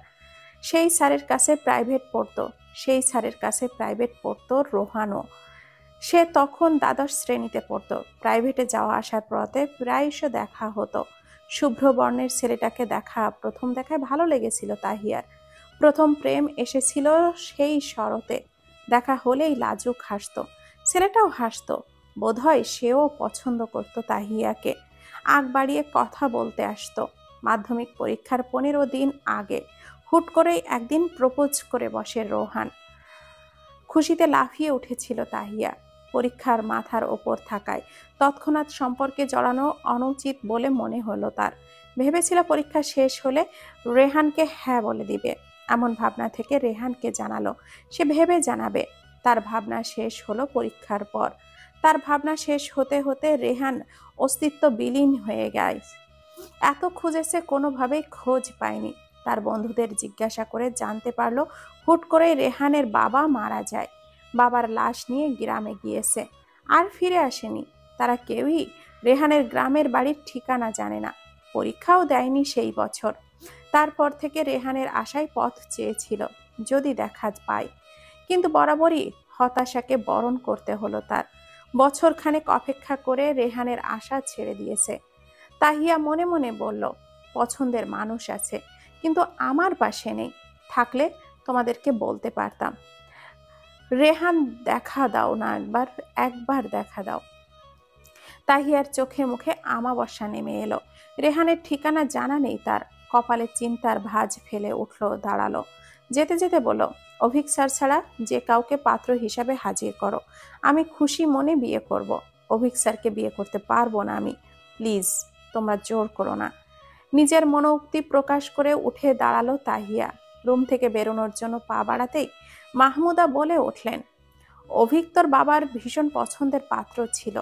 সেই স্যারের কাছে প্রাইভেট পড়তো। সেই স্যারের কাছে প্রাইভেট পড়তো রোহানও। সে তখন দ্বাদশ শ্রেণীতে পড়তো। প্রাইভেটে যাওয়া আসার পথে প্রায়শ দেখা হতো। শুভ্রবর্ণের ছেলেটাকে প্রথম দেখায় ভালো লেগেছিল তাহিয়ার। প্রথম প্রেম এসেছিল সেই শরতে। দেখা হলেই লাজুক হাসতো। ছেলেটাও হাসতো। বোধহয় সেও পছন্দ করত তাহিয়াকে। আগ বাড়িয়ে কথা বলতে আসতো। মাধ্যমিক পরীক্ষার 15 দিন আগে হুট করেই একদিন প্রপোজ করে বসে রোহান। খুশিতে লাফিয়ে উঠেছিল তাহিয়া। পরীক্ষার মাথার ওপর থাকায় তৎক্ষণাৎ সম্পর্কে জড়ানো অনুচিত বলে মনে হলো তার। ভেবেছিল পরীক্ষা শেষ হলে রেহানকে হ্যাঁ বলে দিবে। এমন ভাবনা থেকে রেহানকে জানালো সে ভেবে জানাবে। তার ভাবনা শেষ হলো পরীক্ষার পর। তার ভাবনা শেষ হতে হতে রেহান অস্তিত্ব বিলীন হয়ে গেছে। এত খুঁজেছে, কোনোভাবেই খোঁজ পায়নি। তার বন্ধুদের জিজ্ঞাসা করে জানতে পারলো হুট করে রেহানের বাবা মারা যায়। বাবার লাশ নিয়ে গ্রামে গিয়েছে, আর ফিরে আসেনি। তারা কেউই রেহানের গ্রামের বাড়ির ঠিকানা জানে না। পরীক্ষাও দেয়নি সেই বছর। তারপর থেকে রেহানের আশায় পথ চেয়েছিল যদি দেখা পায়, কিন্তু বরাবরই হতাশাকে বরণ করতে হলো তার। বছরখানেক অপেক্ষা করে রেহানের আশা ছেড়ে দিয়েছে। তাহিয়া মনে মনে বলল, পছন্দের মানুষ আছে, কিন্তু আমার পাশে নেই। থাকলে তোমাদেরকে বলতে পারতাম। রেহান, দেখা দাও না, একবার একবার দেখা দাও। তাহিয়ার চোখে মুখে আমাবস্যা নেমে এলো। রেহানের ঠিকানা জানা নেই তার। কপালে চিন্তার ভাঁজ ফেলে উঠল, দাঁড়ালো। যেতে যেতে বলল, অভিক স্যার ছাড়া যে কাউকে পাত্র হিসাবে হাজির করো। আমি খুশি মনে বিয়ে করব। অভিক স্যারকে বিয়ে করতে পারবো না আমি। প্লিজ, তোমরা জোর করো না। নিজের মনোক্তি প্রকাশ করে উঠে দাঁড়ালো তাহিয়া। রুম থেকে বেরোনোর জন্য পা বাড়াতেই মাহমুদা বলে উঠলেন, অভিক তোর বাবার ভীষণ পছন্দের পাত্র ছিল।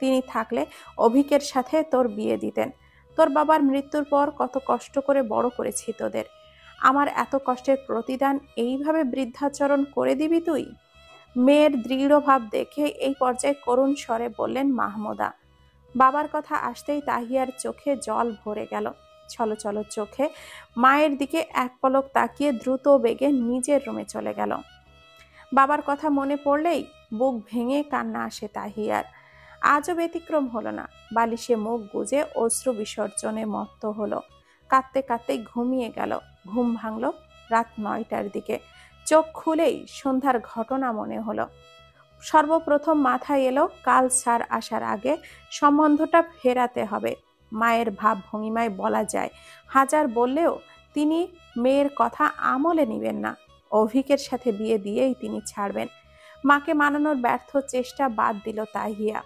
তিনি থাকলে অভিকের সাথে তোর বিয়ে দিতেন। তোর বাবার মৃত্যুর পর কত কষ্ট করে বড় করেছি তোদের। আমার এত কষ্টের প্রতিদান এইভাবে বৃদ্ধাচরণ করে দিবি তুই? মেয়ের দৃঢ় ভাব দেখে এই পর্যায়ে করুণ স্বরে বললেন মাহমুদা। বাবার কথা আসতেই তাহিয়ার চোখে জল ভরে গেল। ছলছল চোখে মায়ের দিকে এক পলক তাকিয়ে দ্রুত বেগে নিজের রুমে চলে গেল। বাবার কথা মনে পড়লেই বুক ভেঙে কান্না আসে তাহিয়ার। আজও ব্যতিক্রম হলো না। বালিশে মুখ গুজে অশ্রু বিসর্জনে মত্ত হলো। কাঁদতে কাঁদতেই ঘুমিয়ে গেল। ঘুম ভাঙল রাত 9টার দিকে। চোখ খুলেই সন্ধ্যার ঘটনা মনে হলো। সর্বপ্রথম মাথায় এলো কাল স্যার আসার আগে সম্বন্ধটা ফেরাতে হবে। মায়ের ভাব ভঙ্গিমায় বলা যায়, হাজার বললেও তিনি মেয়ের কথা আমলে নিবেন না। অভিকের সাথে বিয়ে দিয়েই তিনি ছাড়বেন। মাকে মানানোর ব্যর্থ চেষ্টা বাদ দিল তাহিয়া।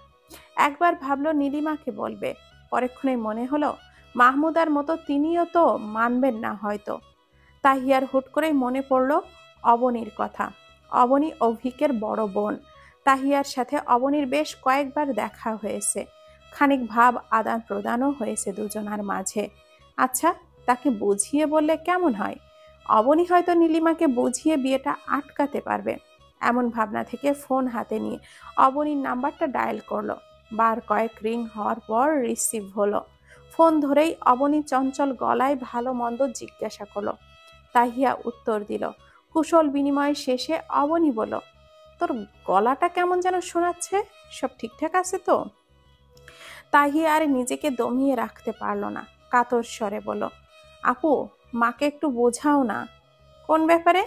একবার ভাবলো নীলিমাকে বলবে। পরেক্ষণে মনে হলো মাহমুদার মতো তিনিও তো মানবেন না হয়তো। তাহিয়ার হুট করেই মনে পড়ল অবনীর কথা। অবনী অভিকের বড় বোন। তাহিয়ার সাথে অবনীর বেশ কয়েকবার দেখা হয়েছে। খানিক ভাব আদান প্রদানও হয়েছে দুজনার মাঝে। আচ্ছা, তাকে বুঝিয়ে বললে কেমন হয়? অবনী হয়তো নীলিমাকে বুঝিয়ে বিয়েটা আটকাতে পারবে। এমন ভাবনা থেকে ফোন হাতে নিয়ে অবনীর নাম্বারটা ডায়াল করলো। বার কয়েক রিং হওয়ার পর রিসিভ হলো। ফোন ধরেই অবনী চঞ্চল গলায় ভালো মন্দ জিজ্ঞাসা করলো। তাহিয়া উত্তর দিল। কুশল বিনিময় শেষে অবনী বলল, তোর গলাটা কেমন যেন শোনাচ্ছে, সব ঠিকঠাক আছে তো? তাহিয়া আর নিজেকে দমিয়ে রাখতে পারলো না, কাতর স্বরে বলল, আপু, মাকে একটু বোঝাও না। কোন ব্যাপারে?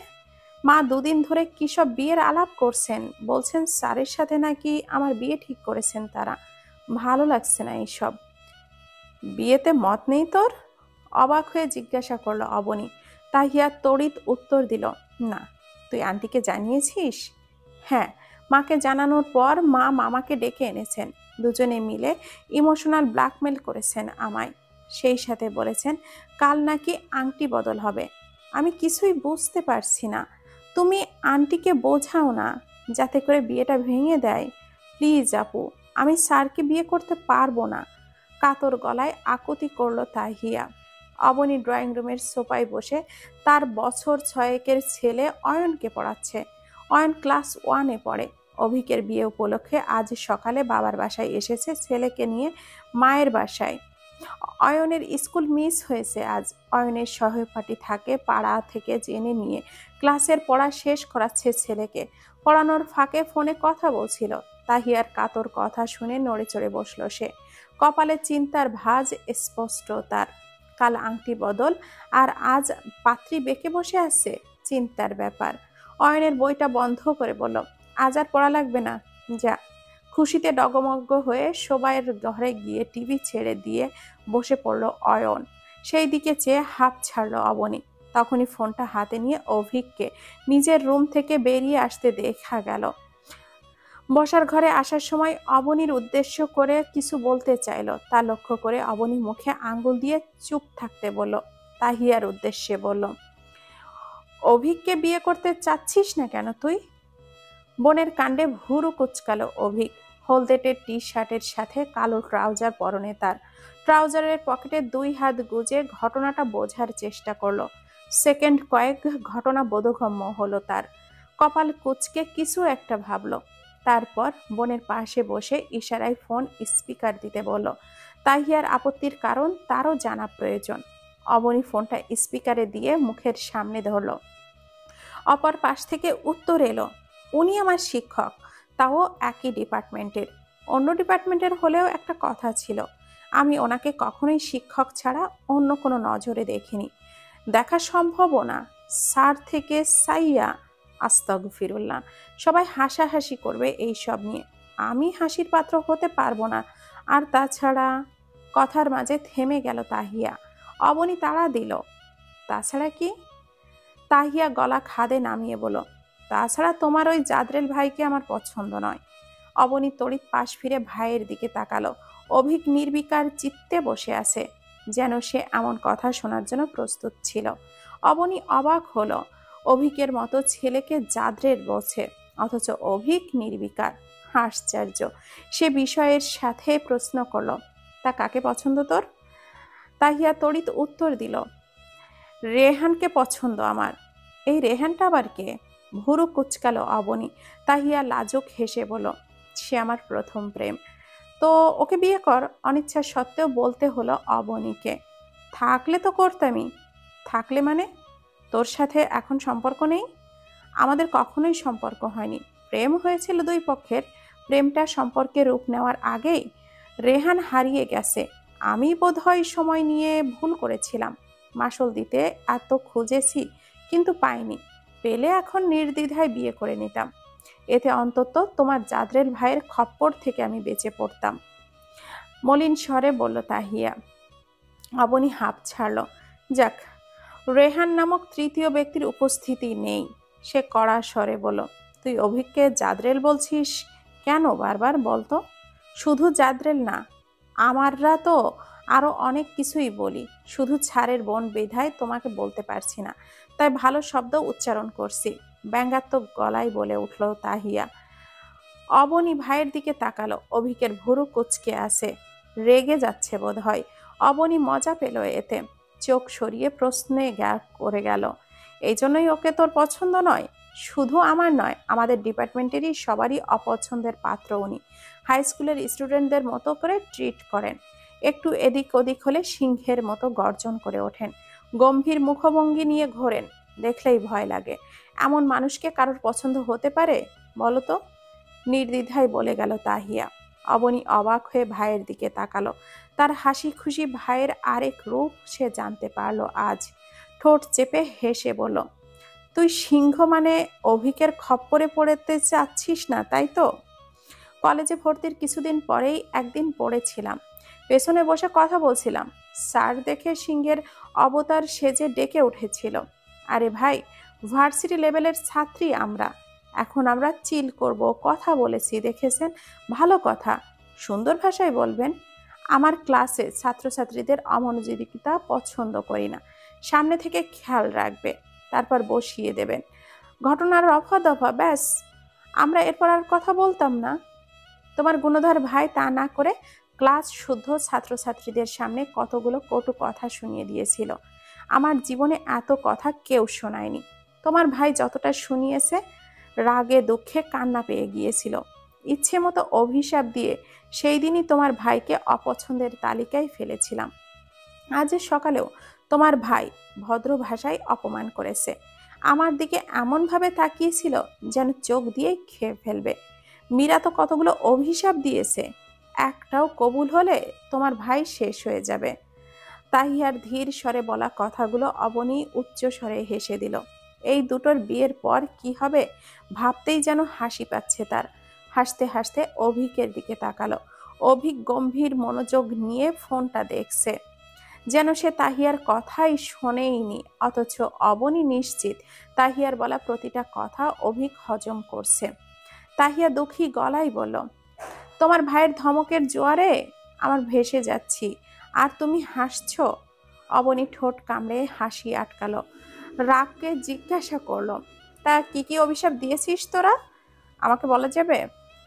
মা দুদিন ধরে কি সব বিয়ের আলাপ করছেন, বলছেন স্যারের সাথে নাকি আমার বিয়ে ঠিক করেছেন তারা। ভালো লাগছে না এইসব। বিয়েতে মত নেই তোর? অবাক হয়ে জিজ্ঞাসা করলো অবনী। তাহিয়া তড়িৎ উত্তর দিল, না। তুই আন্টিকে জানিয়েছিস? হ্যাঁ, মাকে জানানোর পর মা মামাকে ডেকে এনেছেন। দুজনে মিলে ইমোশনাল ব্ল্যাকমেল করেছেন আমায়। সেই সাথে বলেছেন কাল নাকি আংটি বদল হবে। আমি কিছুই বুঝতে পারছি না। তুমি আন্টিকে বোঝাও না যাতে করে বিয়েটা ভেঙে দেয়। প্লিজ আপু, আমি স্যারকে বিয়ে করতে পারবো না। কাতর গলায় আকুতি করলো তাহিয়া। অবনী ড্রয়িং রুমের সোফায় বসে তার বছর 6 ছেলে অয়নকে পড়াচ্ছে। অয়ন ক্লাস 1-এ পড়ে। অভিকের বিয়ে উপলক্ষে আজ সকালে বাবার বাসায় এসেছে ছেলেকে নিয়ে মায়ের বাসায়। অয়নের স্কুল মিস হয়েছে আজ। অয়নের সহপাঠী থাকে পাড়া থেকে জেনে নিয়ে ক্লাসের পড়া শেষ করাচ্ছে ছেলেকে। পড়ানোর ফাঁকে ফোনে কথা বলছিল। তাহিয়ার কাতর কথা শুনে নড়ে চড়ে বসলো সে। কপালে চিন্তার ভাঁজ স্পষ্ট তার। কাল আংটি বদল, আর আজ পাত্রী বেঁকে বসে আছে। চিন্তার ব্যাপার। অয়নের বইটা বন্ধ করে বলল, আজ আর পড়া লাগবে না, যা। খুশিতে ডগমগ্ন হয়ে সবাইয়ের ঘরে গিয়ে টিভি ছেড়ে দিয়ে বসে পড়ল অয়ন। সেই দিকে চেয়ে হাঁপ ছাড়ল অবনী। তখনই ফোনটা হাতে নিয়ে অভিককে নিজের রুম থেকে বেরিয়ে আসতে দেখা গেল। বসার ঘরে আসার সময় অবনীর উদ্দেশ্য করে কিছু বলতে চাইল, তা লক্ষ্য করে অবনী মুখে আঙ্গুল দিয়ে চুপ থাকতে বলল। তাহিয়ার উদ্দেশ্যে বলল, অভিককে বিয়ে করতে চাচ্ছিস না কেন তুই? বোনের কাণ্ডে ভুরু কুচকালো অভিক। হলদেটে টি শার্টের সাথে কালো ট্রাউজার পরনে তার। ট্রাউজারের পকেটে 2 হাত গুজে ঘটনাটা বোঝার চেষ্টা করলো। সেকেন্ড কয়েক ঘটনা বোধগম্য হলো তার। কপাল কুচকে কিছু একটা ভাবলো। তারপর বোনের পাশে বসে ইশারায় ফোন স্পিকার দিতে বলল। তাহিয়ার আপত্তির কারণ তারও জানা প্রয়োজন। অবনী ফোনটা স্পিকারে দিয়ে মুখের সামনে ধরল। অপর পাশ থেকে উত্তর এলো, উনি আমার শিক্ষক, তাও একই ডিপার্টমেন্টের। অন্য ডিপার্টমেন্টের হলেও একটা কথা ছিল, আমি ওনাকে কখনোই শিক্ষক ছাড়া অন্য কোনো নজরে দেখিনি, দেখা সম্ভবও না। স্যার থেকে সাইয়া, আস্তাগফিরুল্লাহ। সবাই হাসাহাসি করবে এই সব নিয়ে, আমি হাসির পাত্র হতে পারবো না। আর তাছাড়া, কথার মাঝে থেমে গেল তাহিয়া। অবনী তাড়া দিল, তাছাড়া কি? তাহিয়া গলা খাদে নামিয়ে বলল, তাছাড়া তোমার ওই জাদরেল ভাইকে আমার পছন্দ নয়। অবনী তড়িৎ পাশ ফিরে ভাইয়ের দিকে তাকালো। অভিক নির্বিকার চিত্তে বসে আছে, যেন সে এমন কথা শোনার জন্য প্রস্তুত ছিল। অবনী অবাক হলো, অভিকের মতো ছেলেকে জাদরেল বলছে, অথচ অভিক নির্বিকার। আশ্চর্য। সে বিষয়ের সাথে প্রশ্ন করলো, তা কাকে পছন্দ তোর? তাহিয়া তড়িৎ উত্তর দিল, রেহানকে পছন্দ আমার। এই রেহানটা আবার কে? ভুরু কুচকালো অবনী। তাহিয়া লাজুক হেসে বলল, সে আমার প্রথম প্রেম। তো ওকে বিয়ে কর। অনিচ্ছা সত্ত্বেও বলতে হলো অবনীকে। থাকলে তো করতামই। থাকলে মানে? তোর সাথে এখন সম্পর্ক নেই? আমাদের কখনোই সম্পর্ক হয়নি, প্রেম হয়েছিল 2 পক্ষের। প্রেমটা সম্পর্কে রূপ নেওয়ার আগেই রেহান হারিয়ে গেছে। আমি বোধহয় সময় নিয়ে ভুল করেছিলাম। মাসুল দিতে এত খুঁজেছি, কিন্তু পাইনি। পেলে এখন নির্দ্বিধায় বিয়ে করে নিতাম। এতে অন্তত তোমার জাদরেল ভাইয়ের খপ্পর থেকে আমি বেঁচে পড়তাম, মলিন স্বরে বলল তাহিয়া। অবনী হাঁপ ছাড়ল। যাক, রেহান নামক তৃতীয় ব্যক্তির উপস্থিতি নেই। সে কড়া স্বরে বলল, তুই অভিককে জাদরেল বলছিস কেন বারবার বলতো? শুধু জাদরেল না, আমাররা তো আরো অনেক কিছুই বলি, শুধু ছাড়ের বোন বেধায় তোমাকে বলতে পারছি না, তাই ভালো শব্দ উচ্চারণ করছি, ব্যঙ্গাত্মক গলায় বলে উঠল তাহিয়া। অবনী ভাইয়ের দিকে তাকালো। অভিকের ভুরু কুচকে আছে, রেগে যাচ্ছে বোধ হয়। অবনী মজা পেল এতে, চোখ সরিয়ে প্রশ্নে করে গেল, এই জন্যই ওকে তোর পছন্দ নয়? শুধু আমার নয়, আমাদের ডিপার্টমেন্টেরই সবারই অপছন্দের পাত্র উনি। হাই স্কুলের স্টুডেন্টদের মতো করে ট্রিট করেন, একটু এদিক ওদিক হলে সিংহের মতো গর্জন করে ওঠেন, গম্ভীর মুখভঙ্গি নিয়ে ঘোরেন, দেখলেই ভয় লাগে। এমন মানুষকে কারোর পছন্দ হতে পারে বলো তো? নির্দ্বিধায় বলে গেল তাহিয়া। অবনী অবাক হয়ে ভাইয়ের দিকে তাকালো। তার হাসি খুশি ভাইয়ের আরেক রূপ সে জানতে পারলো আজ। ঠোঁট চেপে হেসে বলল, তুই সিংহ মানে অভিকের খপ্পরে পড়তে চাচ্ছিস না, তাই তো? কলেজে ভর্তির কিছুদিন পরেই একদিন পড়েছিলাম, পেছনে বসে কথা বলছিলাম, স্যার দেখে সিংহের অবতার সেজে ডেকে উঠেছিল। আরে ভাই, ভার্সিটি লেভেলের ছাত্রী আমরা, এখন আমরা চিল করব, কথা বলেছি দেখেছেন, ভালো কথা, সুন্দর ভাষায় বলবেন। আমার ক্লাসে ছাত্রছাত্রীদের অমনোযোগিতা পছন্দ করি না, সামনে থেকে খেয়াল রাখবে, তারপর বসিয়ে দেবেন। ঘটনার রফা দফা, ব্যাস। আমরা এরপর আর কথা বলতাম না। তোমার গুণধর ভাই তা না করে ক্লাস শুদ্ধ ছাত্রছাত্রীদের সামনে কতগুলো কটু কথা শুনিয়ে দিয়েছিল। আমার জীবনে এত কথা কেউ শোনায়নি। তোমার ভাই যতটা শুনিয়েছে, রাগে দুঃখে কান্না পেয়ে গিয়েছিল। ইচ্ছে মতো অভিশাপ দিয়ে সেই দিনই তোমার ভাইকে অপছন্দের তালিকায় ফেলেছিলাম। আজ সকালেও তোমার ভাই ভদ্র ভাষায় অপমান করেছে, আমার দিকে এমনভাবে তাকিয়েছিল যেন চোখ দিয়ে খেয়ে ফেলবে। মীরা তো কতগুলো অভিশাপ দিয়েছে, একটাও কবুল হলে তোমার ভাই শেষ হয়ে যাবে। তাহিয়ার ধীর স্বরে বলা কথাগুলো অবনী উচ্চ স্বরে হেসে দিল। এই দুটোর বিয়ের পর কি হবে ভাবতেই যেন হাসি পাচ্ছে তার। হাসতে হাসতে অভিকের দিকে তাকালো। অভিক গম্ভীর মনোযোগ নিয়ে ফোনটা দেখছে, যেন সে তাহিয়ার কথাই শোনেইনি। অথচ অবনী নিশ্চিত তাহিয়ার বলা প্রতিটা কথা অভিক হজম করছে। তাহিয়া দুঃখী গলায় বলল, তোমার ভাইয়ের ধমকের জোয়ারে আমার ভেসে যাচ্ছি, আর তুমি হাসছো। অবনী ঠোঁট কামড়ে হাসি আটকালো। রাগকে জিজ্ঞাসা করলো, তা কি কি অভিশাপ দিয়েছিস তোরা, আমাকে বলা যাবে?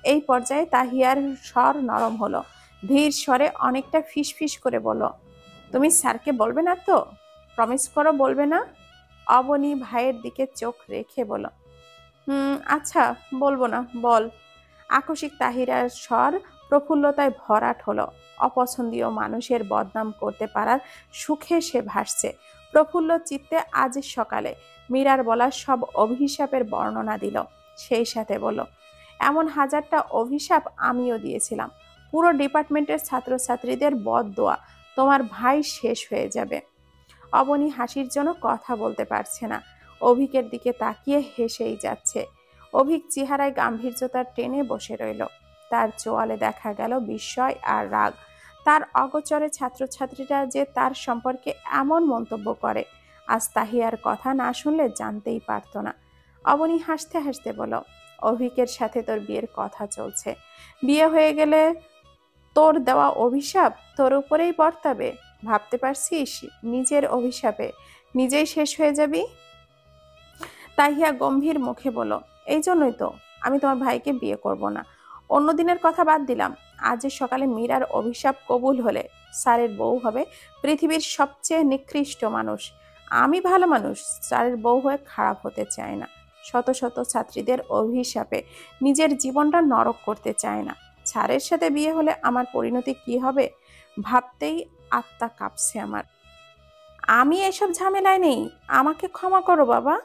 এই পর্যায়ে তাহিয়ার স্বর নরম হলো। ধীর স্বরে অনেকটা ফিসফিস করে বলল, তুমি স্যারকে বলবে না তো? প্রমিস করো বলবে না। অবনী ভাইয়ের দিকে চোখ রেখে বলল, আচ্ছা বলবো না, বল। আকস্মিক তাহিরার স্বর প্রফুল্লতায় ভরাট হলো। অপছন্দীয় মানুষের বদনাম করতে পারার সুখে সে ভাসছে। প্রফুল্ল চিত্তে আজ সকালে মীরার বলা সব অভিশাপের বর্ণনা দিল। সেই সাথে বলল, এমন হাজারটা অভিশাপ আমিও দিয়েছিলাম। পুরো ডিপার্টমেন্টের ছাত্রছাত্রীদের বদদোয়া তোমার ভাই শেষ হয়ে যাবে। অবনী হাসির জন্য কথা বলতে পারছে না। অভিকের দিকে তাকিয়ে হেসেই যাচ্ছে। অভিক চেহারায় গাম্ভীর্যতা টেনে বসে রইল। তার চোয়ালে দেখা গেল বিস্ময় আর রাগ। তার অগোচরে ছাত্রছাত্রীরা যে তার সম্পর্কে এমন মন্তব্য করে, আজ তাহিয়ার কথা না শুনলে জানতেই পারত না। অবনী হাসতে হাসতে বলল, অভিকের সাথে তোর বিয়ের কথা চলছে। বিয়ে হয়ে গেলে তোর দেওয়া অভিশাপ তোর উপরেই বর্তাবে। ভাবতে পারছিস নিজের অভিশাপে নিজেই শেষ হয়ে যাবি? তাহিয়া গম্ভীর মুখে বলল, এই জন্যই তো আমি তোমার ভাইকে বিয়ে করব না। অন্য দিনের কথা বাদ দিলাম, আজ সকালে মীরার অভিশাপ কবুল হলে স্যারের বউ হবে পৃথিবীর সবচেয়ে নিকৃষ্ট মানুষ। আমি ভালো মানুষ, স্যারের বউ হয়ে খারাপ হতে চাই না। শত শত ছাত্রীদের অভিশাপে নিজের জীবনটা নরক করতে চায় না। স্যারের সাথে বিয়ে হলে আমার পরিণতি কি হবে ভাবতেই আত্মা কাঁপছে আমার। আমি এসব ঝামেলায় নেই, আমাকে ক্ষমা করো বাবা।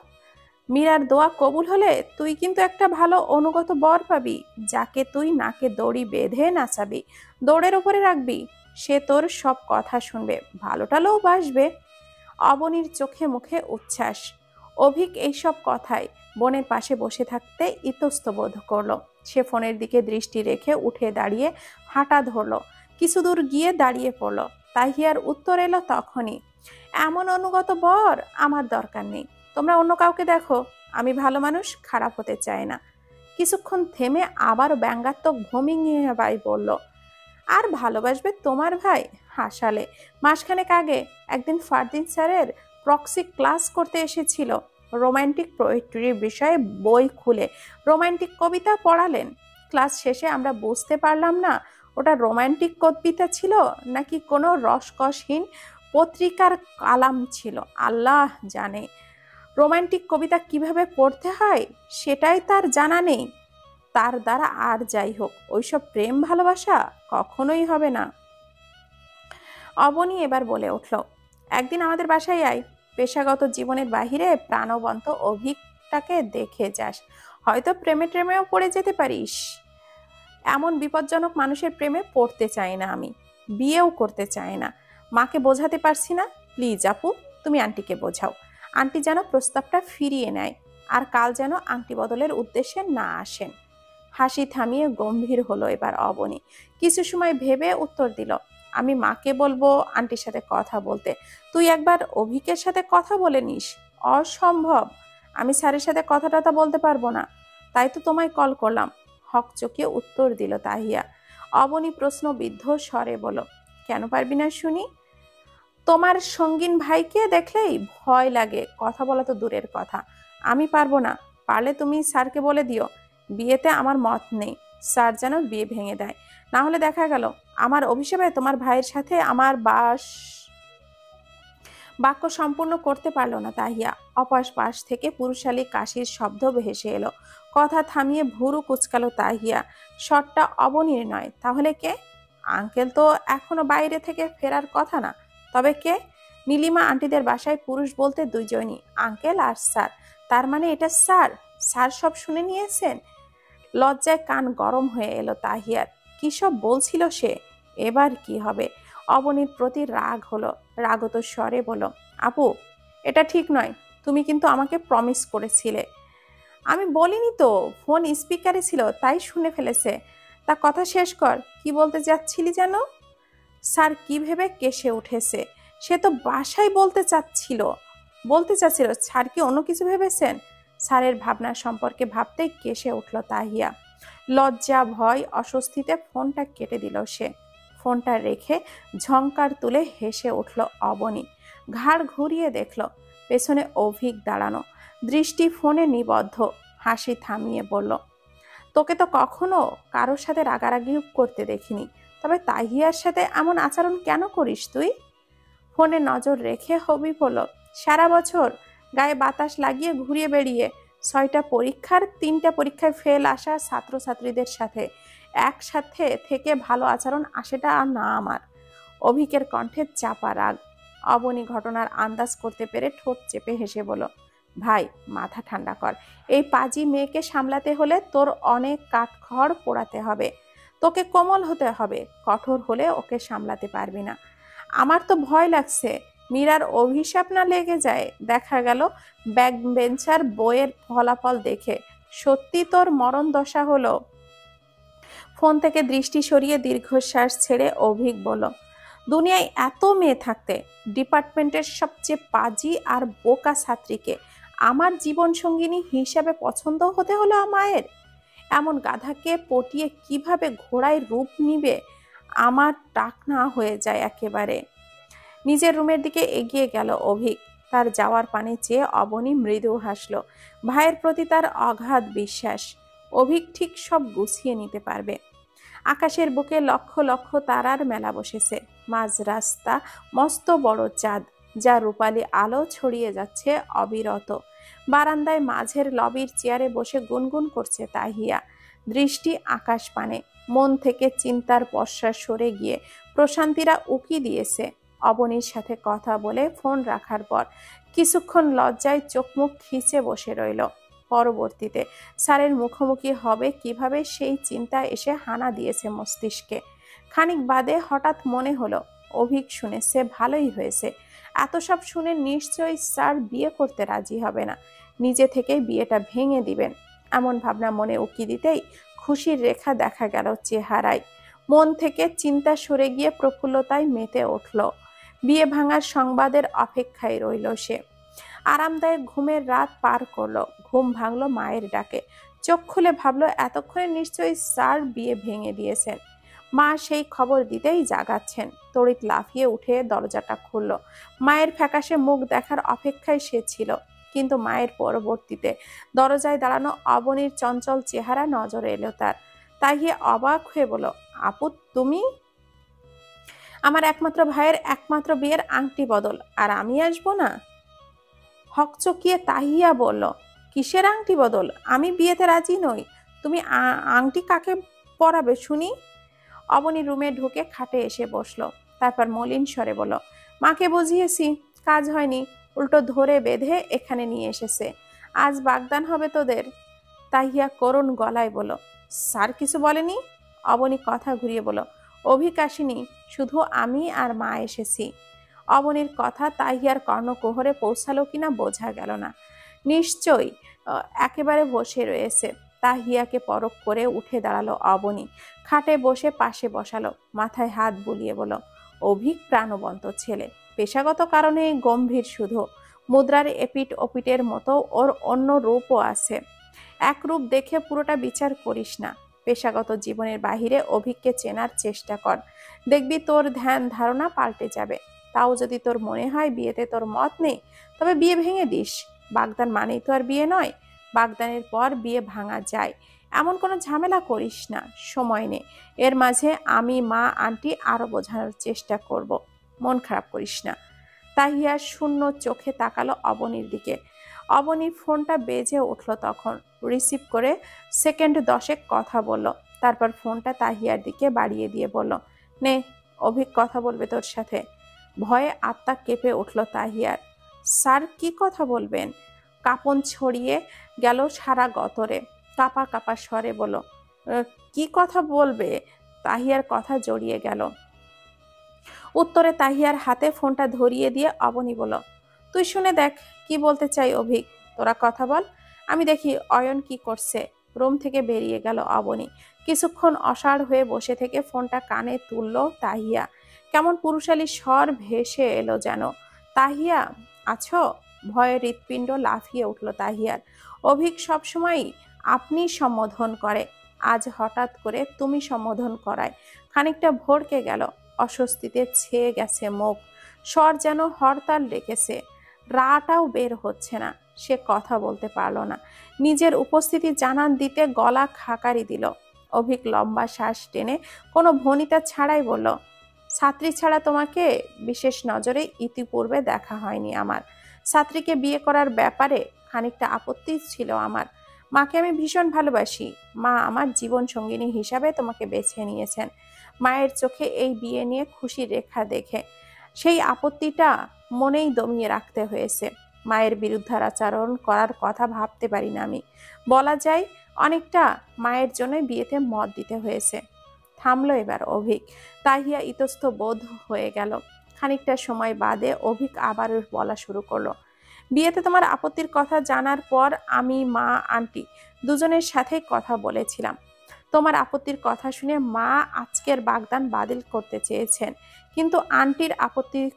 মীরার দোয়া কবুল হলে তুই কিন্তু একটা ভালো অনুগত বর পাবি, যাকে তুই নাকে দড়ি বেঁধে নাচাবি, দৌড়ের উপরে রাখবি। সে তোর সব কথা শুনবে, ভালো টালোও বাসবে। অবনীর চোখে মুখে উচ্ছ্বাস। অভিক এইসব কথায় বোনের পাশে বসে থাকতে ইতস্ত বোধ করলো। সে ফোনের দিকে দৃষ্টি রেখে উঠে দাঁড়িয়ে হাঁটা ধরলো। কিছু দূর গিয়ে দাঁড়িয়ে পড়লো। তাহিয়ার উত্তর এলো তখনই, এমন অনুগত বর আমার দরকার নেই, তোমরা অন্য কাউকে দেখো। আমি ভালো মানুষ, খারাপ হতে চাই না। কিছুক্ষণ থেমে আবার ব্যঙ্গাত্মক ভঙ্গিমায় ভাই বলল, আর ভালোবাসবে তোমার ভাই? হাসালে। মাসখানেক আগে একদিন ফারদিন স্যারের প্রক্সি ক্লাস করতে এসেছিল। রোমান্টিক পোয়েট্রির বিষয়ে বই খুলে রোমান্টিক কবিতা পড়ালেন। ক্লাস শেষে আমরা বুঝতে পারলাম না ওটা রোমান্টিক কবিতা ছিল নাকি কোনো রসকসহীন পত্রিকার কালাম ছিল, আল্লাহ জানে। রোমান্টিক কবিতা কিভাবে পড়তে হয় সেটাই তার জানা নেই। তার দ্বারা আর যাই হোক, ওইসব প্রেম ভালোবাসা কখনোই হবে না। অবনী এবার বলে উঠল, একদিন আমাদের বাসায় আয়, পেশাগত জীবনের বাহিরে প্রাণবন্ত অভিকটাকে দেখে যাস। হয়তো প্রেমে ট্রেমেও পড়ে যেতে পারিস। এমন বিপজ্জনক মানুষের প্রেমে পড়তে চাই না আমি, বিয়েও করতে চাই না। মাকে বোঝাতে পারছি না, প্লিজ আপু তুমি আন্টিকে বোঝাও। আন্টি যেন প্রস্তাবটা ফিরিয়ে নেয়, আর কাল যেন আংটি বদলের উদ্দেশ্যে না আসেন। হাসি থামিয়ে গম্ভীর হলো এবার অবনী। কিছু সময় ভেবে উত্তর দিল, আমি মাকে বলবো আন্টির সাথে কথা বলতে, তুই একবার অভিকের সাথে কথা বলে নিস। অসম্ভব, আমি স্যারের সাথে কথা টথা বলতে পারবো না, তাই তো তোমায় কল করলাম। হকচকিয়ে উত্তর দিল তাহিয়া। অবনী প্রশ্নবিদ্ধ স্বরে বলল, কেন পারবি না শুনি? তোমার সঙ্গীন ভাইকে দেখলেই ভয় লাগে, কথা বলা তো দূরের কথা। আমি পারবো না। পারলে তুমি স্যারকে বলে দিও বিয়েতে আমার মত নেই, স্যার যেন বিয়ে ভেঙে দেয়। না হলে দেখা গেল আমার অভিশাপে তোমার ভাইয়ের সাথে আমার বাক্য সম্পূর্ণ করতে পারল না তাহিয়া। অপাশ পাশ থেকে পুরুষালী কাশির শব্দ ভেসে এলো। কথা থামিয়ে ভুরু কুচকালো তাহিয়া। শটটা অবনীর নয়, তাহলে কে? আঙ্কেল তো এখনো বাইরে থেকে ফেরার কথা না, তবে কে? নীলিমা আন্টিদের বাসায় পুরুষ বলতে দুইজনই, আঙ্কেল আর স্যার। তার মানে এটা স্যার? স্যার সব শুনে নিয়েছেন? লজ্জায় কান গরম হয়ে এলো তাহিয়ার। কি সব বলছিল সে? এবার কি হবে? অবনীর প্রতি রাগ হলো। রাগত স্বরে বলল, আপু এটা ঠিক নয়, তুমি কিন্তু আমাকে প্রমিস করেছিলে আমি বলিনি তো, ফোন স্পিকারে ছিল তাই শুনে ফেলেছে। তা কথা শেষ কর, কি বলতে যাচ্ছিলি যেন? স্যার কি ভেবে কেসে উঠেছে, সে তো বাসায় বলতে চাচ্ছিল। স্যার কি অন্য কিছু ভেবেছেন? স্যারের ভাবনা সম্পর্কে ভাবতেই কেসে উঠল তাহিয়া। লজ্জা ভয় অস্বস্তিতে ফোনটা কেটে দিল সে। ফোনটা রেখে ঝংকার তুলে হেসে উঠল অবনী। ঘাড় ঘুরিয়ে দেখল পেছনে অভিক দাঁড়ানো, দৃষ্টি ফোনে নিবদ্ধ। হাসি থামিয়ে বলল, তোকে তো কখনো কারোর সাথে রাগারাগি করতে দেখিনি, তবে তাহিয়ার সাথে এমন আচরণ কেন করিস তুই? ফোনে নজর রেখে হবি বলল, সারা বছর গায়ে বাতাস লাগিয়ে ঘুরিয়ে বেড়িয়ে 6টা পরীক্ষার 3টা পরীক্ষায় ফেল আসা ছাত্রছাত্রীদের সাথে একসাথে থেকে ভালো আচরণ আসাটা আর না আমার। অভিকের কণ্ঠে চাপা রাগ। অবনী ঘটনার আন্দাজ করতে পেরে ঠোঁট চেপে হেসে বলল, ভাই মাথা ঠান্ডা কর, এই পাজি মেয়েকে সামলাতে হলে তোর অনেক কাঠখড় পোড়াতে হবে। তোকে কোমল হতে হবে, কঠোর হলে ওকে সামলাতে পারবি না। আমার তো ভয় লাগছে মীরার অভিশাপ না লেগে যায়। দেখা গেল ব্যাক বেঞ্চার বইয়ের ফলাফল দেখে সত্যি তোর মরণ দশা হলো। ফোন থেকে দৃষ্টি সরিয়ে দীর্ঘশ্বাস ছেড়ে অভিক বলল, দুনিয়ায় এত মেয়ে থাকতে ডিপার্টমেন্টের সবচেয়ে পাজি আর বোকা ছাত্রীকে আমার জীবন সঙ্গিনী হিসাবে পছন্দ হতে হলো মায়ের? এমন গাধাকে পটিয়ে কিভাবে ঘোড়ায় রূপ নিবে আমার টাকনা হয়ে যায় একেবারে। নিজের রুমের দিকে এগিয়ে গেল অভিক। তার যাওয়ার পানে চেয়ে অবনী মৃদু হাসল। ভাইয়ের প্রতি তার অগাধ বিশ্বাস, অভিক ঠিক সব গুছিয়ে নিতে পারবে। আকাশের বুকে লক্ষ লক্ষ তারার মেলা বসেছে। মাঝ রাস্তা মস্ত বড় চাঁদ, যা রূপালী আলো ছড়িয়ে যাচ্ছে অবিরত। বারান্দায় মাঝের লবির চেয়ারে বসে গুনগুন করছে তাহিয়া, দৃষ্টি আকাশ পানে। মন থেকে চিন্তার পশ্বাস সরে গিয়ে প্রশান্তিরা উকি দিয়েছে। অবনীর সাথে কথা বলে ফোন রাখার পর কিছুক্ষণ লজ্জায় চোখ মুখ খিচে বসে রইল। পরবর্তীতে স্যারের মুখোমুখি হবে কিভাবে সেই চিন্তা এসে হানা দিয়েছে মস্তিষ্কে। খানিক বাদে হঠাৎ মনে হলো অভিক শুনেছে, ভালোই হয়েছে। এত সব শুনে নিশ্চয়ই স্যার বিয়ে করতে রাজি হবে না, নিজে থেকেই বিয়েটা ভেঙে দিবেন। এমন ভাবনা মনে উকি দিতেই খুশির রেখা দেখা গেল চেহারায়। মন থেকে চিন্তা সরে গিয়ে প্রফুল্লতায় মেতে উঠল। বিয়ে ভাঙার সংবাদের অপেক্ষায় রইল সে। আরামদায়ক ঘুমের রাত পার করলো। ঘুম ভাঙলো মায়ের ডাকে। চোখ খুলে ভাবলো এতক্ষণে নিশ্চয়ই স্যার বিয়ে ভেঙে দিয়েছেন। মা সেই খবর দিতেই জাগাচ্ছেন। তড়িৎ লাফিয়ে উঠে দরজাটা খুলল। মায়ের ফ্যাকাশে মুখ দেখার অপেক্ষায় সে ছিল, কিন্তু মায়ের পরবর্তীতে দরজায় দাঁড়ানো অবনীর চঞ্চল চেহারা নজরে এলো তার। তাহিয়া অবাক হয়ে বলল, আপু তুমি? আমার একমাত্র ভাইয়ের একমাত্র বিয়ের আংটি বদল, আর আমি আসবো না? হকচকিয়ে তাহিয়া বলল, কিসের আংটি বদল? আমি বিয়েতে রাজি নই। তুমি আংটি কাকে পরাবে শুনি? অবনী রুমে ঢুকে খাটে এসে বসলো। তারপর মলিন স্বরে বলল, মাকে বুঝিয়েছি, কাজ হয়নি, উল্টো ধরে বেঁধে এখানে নিয়ে এসেছে। আজ বাগদান হবে তোদের। তাহিয়া করুণ গলায় বলল, স্যার কিছু বলেনি? অবনী কথা ঘুরিয়ে বলল, অভিক আসেনি, শুধু আমি আর মা এসেছি। অবনীর কথা তাহিয়ার কর্ণকুহরে পৌঁছালো কিনা বোঝা গেল না। নিশ্চয়ই একেবারে বসে রয়েছে। তাহিয়াকে পরখ করে উঠে দাঁড়ালো অবনী। খাটে বসে পাশে বসালো, মাথায় হাত বুলিয়ে বলল, অভিক প্রাণবন্ত ছেলে, পেশাগত কারণে গম্ভীর শুধু। মুদ্রার এপিট ওপিটের মতো ওর অন্য রূপও আছে। এক রূপ দেখে পুরোটা বিচার করিস না। পেশাগত জীবনের বাহিরে অভিককে চেনার চেষ্টা কর, দেখবি তোর ধ্যান ধারণা পাল্টে যাবে। তাও যদি তোর মনে হয় বিয়েতে তোর মত নেই, তবে বিয়ে ভেঙে দিস। বাগদান মানেই তো আর বিয়ে নয়। বাগদানের পর বিয়ে ভাঙা যায়, এমন কোনো ঝামেলা করিস না। সময় নে, এর মাঝে আমি মা আন্টি আরো বোঝানোর চেষ্টা করব। মন খারাপ করিস না। তাহিয়া শূন্য চোখে তাকালো অবনীর দিকে। অবনী ফোনটা বেজে উঠল তখন। রিসিভ করে সেকেন্ড 10 কথা বলল। তারপর ফোনটা তাহিয়ার দিকে বাড়িয়ে দিয়ে বলল, নে, অভিক কথা বলবে তোর সাথে। ভয়ে আত্মা কেঁপে উঠল তাহিয়ার। স্যার কি কথা বলবেন? কাঁপন ছড়িয়ে গেল সারা গতরে। কাপা কাপা স্বরে বলল, কি কথা বলবে? তাহিয়ার কথা জড়িয়ে গেল। উত্তরে তাহিয়ার হাতে ফোনটা ধরিয়ে দিয়ে অবনী বলল, তুই শুনে দেখ কি বলতে চাই অভিক, তোরা কথা বল। আমি দেখি অয়ন কি করছে। রুম থেকে বেরিয়ে গেল অবনী। কিছুক্ষণ অসাড় হয়ে বসে থেকে ফোনটা কানে তুলল তাহিয়া। কেমন পুরুষালী স্বর ভেসে এলো যেন। তাহিয়া আছো? ভয়ে হৃৎপিণ্ড লাফিয়ে উঠল তাহিয়ার। অভিক সবসময় আপনি সম্বোধন করে, আজ হঠাৎ করে তুমি সম্বোধন করায় খানিকটা ভড়কে গেল। অস্বস্তিতে ছেয়ে গেছে মুখ, স্বর যেন হরতাল ডেকেছে। রাটাও বের হচ্ছে না। সে কথা বলতে পারল না। নিজের উপস্থিতি জানান দিতে গলা খাকারি দিল। অভিক লম্বা শ্বাস টেনে কোনো ভনিতা ছাড়াই বলল, ছাত্রী ছাড়া তোমাকে বিশেষ নজরে ইতিপূর্বে দেখা হয়নি আমার। ছাত্রীকে বিয়ে করার ব্যাপারে খানিকটা আপত্তি ছিল আমার। মাকে আমি ভীষণ ভালোবাসি। মা আমার জীবন সঙ্গিনী হিসাবে তোমাকে বেছে নিয়েছেন। মায়ের চোখে এই বিয়ে নিয়ে খুশির রেখা দেখে সেই আপত্তিটা মনেই দমিয়ে রাখতে হয়েছে। মায়ের বিরুদ্ধাচারণ করার কথা ভাবতে পারি না আমি। বলা যায় অনেকটা মায়ের জন্যই বিয়েতে মত দিতে হয়েছে। থামলো এবার অভিক। তাহিয়া ইতস্ত বোধ হয়ে গেল। খানিকটা সময় বাদে অভিক আবার বলা শুরু করলো, বিয়েতে তোমার আপত্তির কথা জানার পর আমি, মা, আন্টি দুজনের সাথেই কথা বলেছিলাম। তোমার আপত্তির কথা শুনে মা আজকের বাগদান বাতিল করতে চেয়েছেন, কিন্তু আন্টির আপত্তির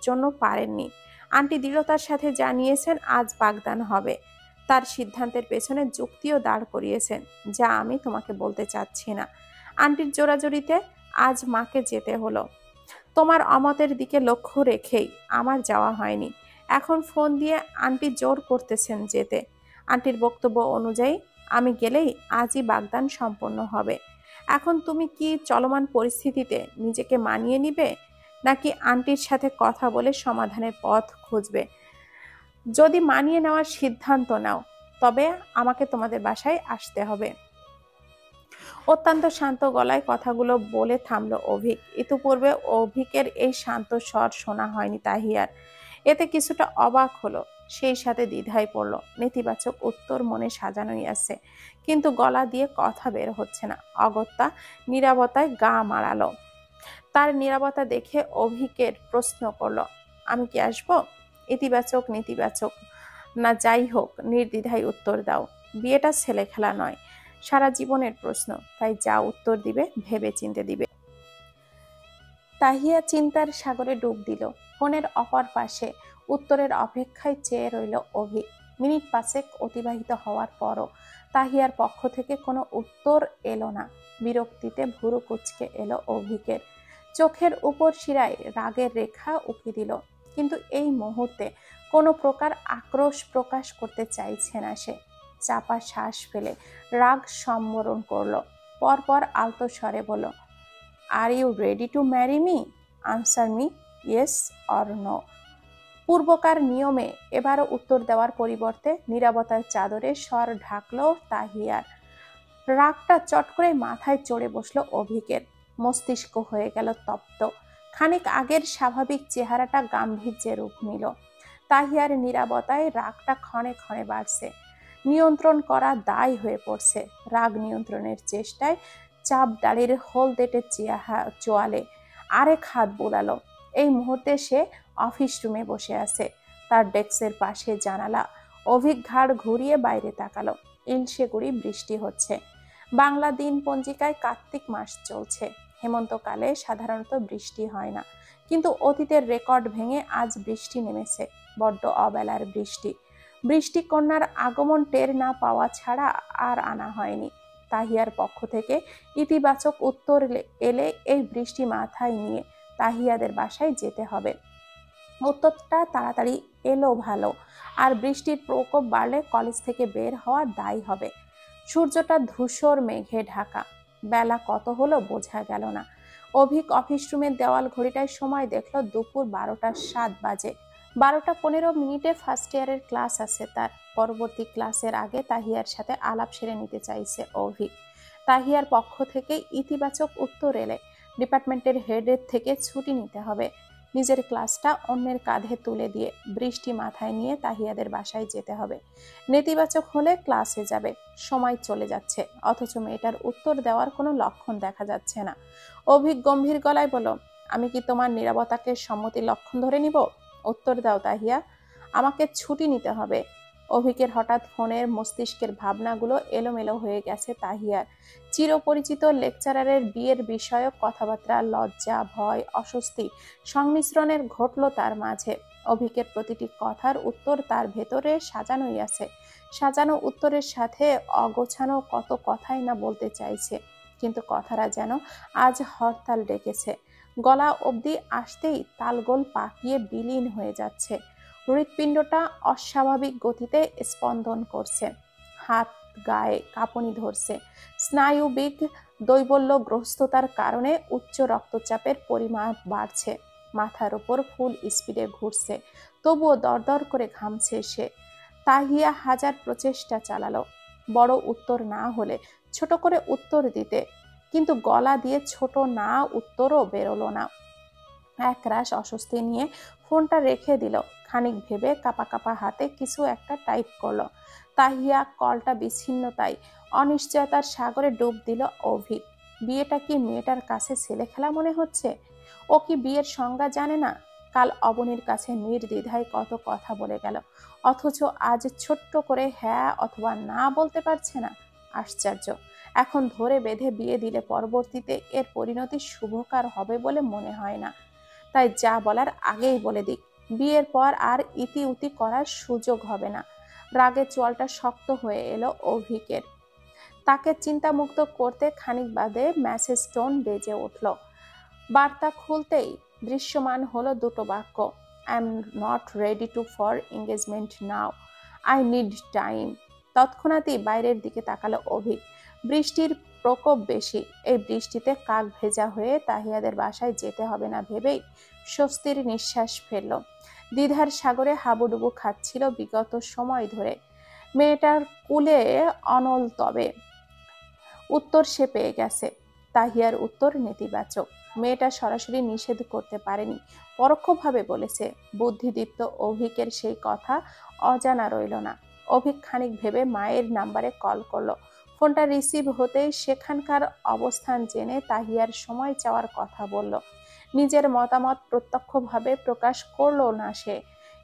জন্য পারেননি। আন্টি দৃঢ়তার সাথে জানিয়েছেন আজ বাগদান হবে। তার সিদ্ধান্তের পেছনে যুক্তিও দাঁড় করিয়েছেন, যা আমি তোমাকে বলতে চাচ্ছি না। আন্টির জোরাজুরিতে আজ মাকে যেতে হলো। তোমার অমতের দিকে লক্ষ্য রেখেই আমার যাওয়া হয়নি। এখন ফোন দিয়ে আন্টি জোর করতেছেন যেতে। আন্টির বক্তব্য অনুযায়ী আমি গেলেই আজই বাগদান সম্পন্ন হবে। এখন তুমি কি চলমান পরিস্থিতিতে নিজেকে মানিয়ে নিবে, নাকি আন্টির সাথে কথা বলে সমাধানের পথ খুঁজবে? যদি মানিয়ে নেওয়ার সিদ্ধান্ত নাও, তবে আমাকে তোমাদের বাসায় আসতে হবে। অত্যন্ত শান্ত গলায় কথাগুলো বলে থামলো অভিক। ইতিপূর্বে অভিকের এই শান্ত স্বর শোনা হয়নি তাহিয়ার। এতে কিছুটা অবাক হলো, সেই সাথে দ্বিধায় পড়ল। নেতিবাচক উত্তর মনে সাজানোই আছে, কিন্তু গলা দিয়ে কথা বের হচ্ছে না। অগত্যা নীরবতায় গা মাড়ালো। তার নীরবতা দেখে অভিকের প্রশ্ন করলো, আমি কি আসবো? ইতিবাচক নেতিবাচক না যাই হোক, নির্দ্বিধায় উত্তর দাও। বিয়েটা ছেলে খেলা নয়, সারা জীবনের প্রশ্ন। তাই যা উত্তর দিবে ভেবে চিন্তে দিবে। তাহিয়া চিন্তার সাগরে ডুব দিল। ফোনের অপর পাশে উত্তরের অপেক্ষায় চেয়ে রইল অভিক। মিনিট পাঁচেক অতিবাহিত হওয়ার পরও তাহিয়ার পক্ষ থেকে কোনো উত্তর এলো না। বিরক্তিতে ভুরু কুঁচকে এলো অভিকের। চোখের উপর শিরায় রাগের রেখা উঁকি দিল, কিন্তু এই মুহূর্তে কোনো প্রকার আক্রোশ প্রকাশ করতে চাইছে না সে। চাপা শ্বাস ফেলে রাগ সম্বরণ করলো। পরপর আলতো স্বরে বলল, are you ready to marry me? Answer me yes or no. পূর্বকার নিয়মে এবারও উত্তর দেওয়ার পরিবর্তে নীরবতার চাদরে স্বর ঢাকলো তাহিয়ার। রাগটা চট করে মাথায় চড়ে বসলো অভিকের। মস্তিষ্ক হয়ে গেল তপ্ত। খানিক আগের স্বাভাবিক চেহারাটা গাম্ভীর্যে রূপ নিল। তাহিয়ার নীরবতায় রাগটা ক্ষণে ক্ষণে বাড়ছে। নিয়ন্ত্রণ করা দায় হয়ে পড়ছে। রাগ নিয়ন্ত্রণের চেষ্টায় চাপ ডালির হলদেটে চোয়ালে আরেক হাত বুলালো। এই মুহূর্তে সে অফিস রুমে বসে আছে। তার ডেস্কের পাশে জানালা। অভিক ঘাড় ঘুরিয়ে বাইরে তাকালো। ইলশে গুড়ি বৃষ্টি হচ্ছে। বাংলা দিন পঞ্জিকায় কার্তিক মাস চলছে। হেমন্তকালে সাধারণত বৃষ্টি হয় না, কিন্তু অতীতের রেকর্ড ভেঙে আজ বৃষ্টি নেমেছে। বড্ড অবেলার বৃষ্টি। বৃষ্টি কন্যার আগমন টের না পাওয়া ছাড়া আর আনা হয়নি। তাহিয়ার পক্ষ থেকে ইতিবাচক উত্তর এলে এই বৃষ্টি মাথায় নিয়ে তাহিয়াদের বাসায় যেতে হবে। উত্তরটা তাড়াতাড়ি এলো ভালো, আর বৃষ্টির প্রকোপ বাড়লে কলেজ থেকে বের হওয়া দায় হবে। সূর্যটা ধূসর মেঘে ঢাকা। বেলা কত হলো বোঝা গেল না। অভিক অফিস রুমের দেওয়াল ঘড়িটায় সময় দেখলো দুপুর 12টা 7 বাজে। 12টা 15 ফার্স্ট ইয়ারের ক্লাস আছে তার। পরবর্তী ক্লাসের আগে তাহিয়ার সাথে আলাপ সেরে নিতে চাইছে অভিক। তাহিয়ার পক্ষ থেকে ইতিবাচক উত্তর এলে ডিপার্টমেন্টের হেডের থেকে ছুটি নিতে হবে। নিজের ক্লাসটা অন্যের কাঁধে তুলে দিয়ে বৃষ্টি মাথায় নিয়ে তাহিয়াদের বাসায় যেতে হবে। নেতিবাচক হলে ক্লাসে যাবে। সময় চলে যাচ্ছে, অথচ মেয়েটার উত্তর দেওয়ার কোনো লক্ষণ দেখা যাচ্ছে না। অভিক গম্ভীর গলায় বলল, আমি কি তোমার নীরবতাকে সম্মতি লক্ষণ ধরে নিব? উত্তর দাও তাহিয়া। আমাকে ছুটি নিতে হবে। অভিকের হঠাৎ ফোনের মস্তিষ্কের ভাবনাগুলো এলোমেলো হয়ে গেছে তাহিয়ার। চিরপরিচিত লেকচারারের বিয়ের বিষয়ক কথাবার্তা, লজ্জা, ভয়, অস্বস্তি সংমিশ্রণের ঘটল তার মাঝে। অভিকের প্রতিটি কথার উত্তর তার ভেতরে সাজানোই আছে। সাজানো উত্তরের সাথে অগোছানো কত কথাই না বলতে চাইছে, কিন্তু কথারা যেন আজ হরতাল ডেকেছে। গলা অবধি আসতেই তালগোল পাকিয়ে বিলীন হয়ে যাচ্ছে। হৃৎপিণ্ডটা অস্বাভাবিক গতিতে স্পন্দন করছে, হাত গায়ে কাঁপুনি ধরছে। স্নায়ুবিক দৈবল্যগ্রস্ততার কারণে উচ্চ রক্তচাপের পরিমাণ বাড়ছে, মাথার উপর ফুল স্পিডে ঘুরছে, তবুও দরদর করে ঘামছে সে। তাহিয়া হাজার প্রচেষ্টা চালালো বড় উত্তর না হলে ছোট করে উত্তর দিতে, কিন্তু গলা দিয়ে ছোট না উত্তরও বেরোলো না। একরাশ অস্বস্তি নিয়ে ফোনটা রেখে দিল। খানিক ভেবে কাপা কাপা হাতে কিছু একটা টাইপ করলো। তাহিয়া কলটা বিচ্ছিন্নতায় অনিশ্চয়তার সাগরে ডুব দিল অভিক। বিয়েটা কি মেয়েটার কাছে ছেলে খেলা মনে হচ্ছে? ও কি বিয়ের সংজ্ঞা জানে না? কাল অবনীর কাছে নির্দ্বিধায় কত কথা বলে গেল, অথচ আজ ছোট্ট করে হ্যাঁ অথবা না বলতে পারছে না। আশ্চর্য! এখন ধরে বেঁধে বিয়ে দিলে পরবর্তীতে এর পরিণতি শুভকার হবে বলে মনে হয় না। তাই যা বলার আগেই বলে দিক, বিয়ের পর আর ইতি উতি করার সুযোগ হবে না। রাগে চোয়ালটা শক্ত হয়ে এলো অভিকের। তাকে চিন্তামুক্ত করতে খানিক বাদে মেসেজ টোন বেজে উঠল। বার্তা খুলতেই দৃশ্যমান হলো দুটো বাক্য, I am not ready to for engagement now, I need time. তৎক্ষণাৎই বাইরের দিকে তাকালো অভিক। বৃষ্টির প্রকোপ বেশি। এই বৃষ্টিতে কাক ভেজা হয়ে তাহিয়াদের বাসায় যেতে হবে না ভেবেই স্বস্তির নিঃশ্বাস ফেলল। দ্বিধার সাগরে হাবুডুবু খাচ্ছিল বিগত সময় ধরে। মেয়েটার কুলে অনল, তবে উত্তর সে পেয়ে গেছে। তাহিয়ার উত্তর নেতিবাচক। মেয়েটা সরাসরি নিষেধ করতে পারেনি, পরোক্ষভাবে বলেছে। বুদ্ধিদীপ্ত অভিকের সেই কথা অজানা রইল না। অভিক খানিক ভেবে মায়ের নাম্বারে কল করলো। ফোনটা রিসিভ হতেই সেখানকার অবস্থান জেনে তাহিয়ার সময় চাওয়ার কথা বলল। নিজের মতামত প্রত্যক্ষভাবে প্রকাশ করলো না সে,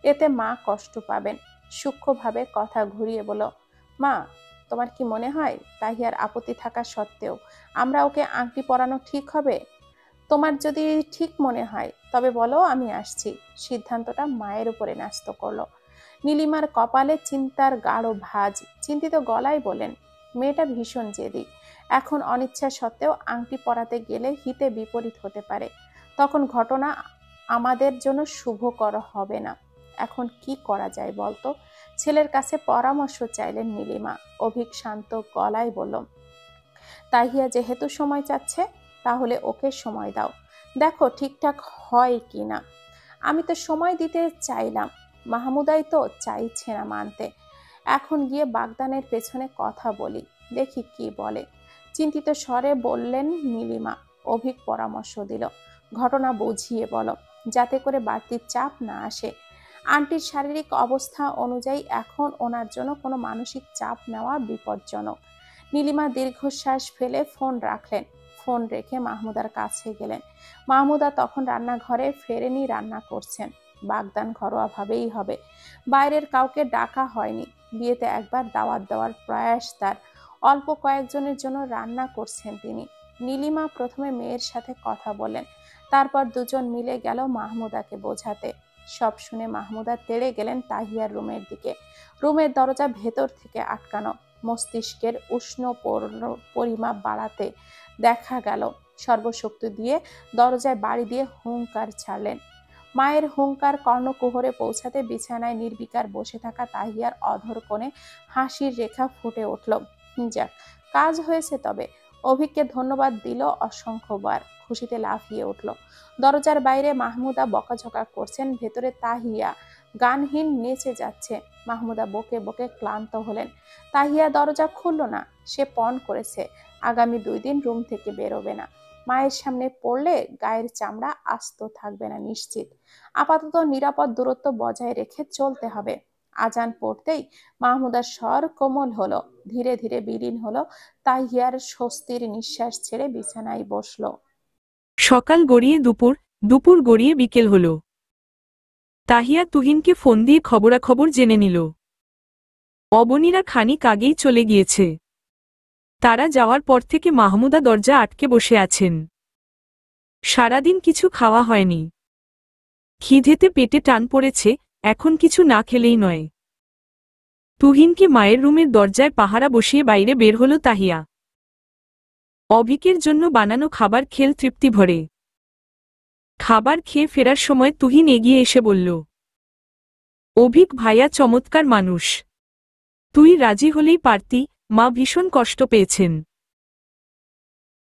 এতে মা কষ্ট পাবেন। সূক্ষ্মভাবে কথা ঘুরিয়ে বলল, মা, তোমার কি মনে হয় তাহিয়ার আপত্তি থাকা সত্ত্বেও আমরা ওকে আংটি পরানো ঠিক হবে? তোমার যদি ঠিক মনে হয় তবে বলো, আমি আসছি। সিদ্ধান্তটা মায়ের উপরে ন্যস্ত করলো। নীলিমার কপালে চিন্তার গাঢ় ভাঁজ। চিন্তিত গলায় বলেন, মেয়েটা ভীষণ জেদি। এখন অনিচ্ছা সত্ত্বেও আংটি পরাতে গেলে হিতে বিপরীত হতে পারে। তখন ঘটনা আমাদের জন্য শুভকর হবে না। এখন কি করা যায় বলতো? ছেলের কাছে পরামর্শ চাইলেন নীলিমা। অভিক শান্ত গলায় বলল, তাহিয়া যেহেতু সময় চাচ্ছে, তাহলে ওকে সময় দাও, দেখো ঠিকঠাক হয় কি না। আমি তো সময় দিতে চাইলাম, মাহমুদাই তো চাইছে না মানতে। এখন গিয়ে বাগদানের পেছনে কথা বলি, দেখি কি বলে। চিন্তিত স্বরে বললেন নীলিমা। অভিক পরামর্শ দিল, ঘটনা বুঝিয়ে বলো, যাতে করে বাড়তি চাপ না আসে। আন্টির শারীরিক অবস্থা অনুযায়ী এখন ওনার জন্য কোনো মানসিক চাপ নেওয়া বিপজ্জনক। নীলিমা দীর্ঘশ্বাস ফেলে ফোন রাখলেন। ফোন রেখে মাহমুদার কাছে গেলেন। মাহমুদা তখন রান্নাঘরে ফেরেনি, রান্না করছেন। বাগদান ঘরোয়াভাবেই হবে, বাইরের কাউকে ডাকা হয়নি। বিয়েতে একবার দাওয়াত দেওয়ার প্রয়াস তার। অল্প কয়েকজনের জন্য রান্না করছেন তিনি। নীলিমা প্রথমে মেয়ের সাথে কথা বলেন, তারপর দুজন মিলে গেল মাহমুদাকে বোঝাতে। সব শুনে মাহমুদা তেড়ে গেলেন তাহিয়ার রুমের দিকে। রুমের দরজা ভেতর থেকে আটকানো। মস্তিষ্কের উষ্ণ পরিমাপ বাড়াতে দেখা গেল সর্বশক্তি দিয়ে দরজায় বাড়ি দিয়ে হুঙ্কার ছাড়লেন। মায়ের হুঙ্কার কর্ণকুহরে পৌঁছাতে বিছানায় নির্বিকার বসে থাকা তাহিয়ার অধর কোণে হাসির রেখা ফুটে উঠল। যাক, কাজ হয়েছে তবে। অভিককে ধন্যবাদ দিল অসংখ্যবার, খুশিতে লাফিয়ে উঠল। দরজার বাইরে মাহমুদা বকাঝকা করছেন, ভেতরে তাহিয়া গানহীন নেচে যাচ্ছে। মাহমুদা বকে বকে ক্লান্ত হলেন। তাহিয়া দরজা খুলল না। সে পণ করেছে আগামী 2 দিন রুম থেকে বেরোবে না। মায়ের সামনে পড়লে গায়ের চামড়া আস্ত থাকবে না নিশ্চিত। আপাতত নিরাপদ দূরত্ব বজায় রেখে চলতে হবে। আজান পড়তেই মাহমুদার স্বর কোমল হলো, ধীরে ধীরে বিলীন হলো। তাহিয়ার স্বস্তির নিঃশ্বাস ছেড়ে বিছানায় বসলো। সকাল গড়িয়ে দুপুর, দুপুর গড়িয়ে বিকেল হলো। তাহিয়া তুহিনকে ফোন দিয়ে খবরাখবর জেনে নিল। অবনীরা খানিক আগেই চলে গিয়েছে। তারা যাওয়ার পর থেকে মাহমুদা দরজা আটকে বসে আছেন। সারাদিন কিছু খাওয়া হয়নি। খিদেতে পেটে টান পড়েছে, এখন কিছু না খেলেই নয়। তুহিনকে মায়ের রুমের দরজায় পাহারা বসিয়ে বাইরে বের হলো তাহিয়া। অভিকের জন্য বানানো খাবার খেল তৃপ্তি ভরে। খাবার খেয়ে ফেরার সময় তুহিন এগিয়ে এসে বলল, অভিক ভাইয়া চমৎকার মানুষ। তুই রাজি হলেই পারতি, মা ভীষণ কষ্ট পেয়েছেন।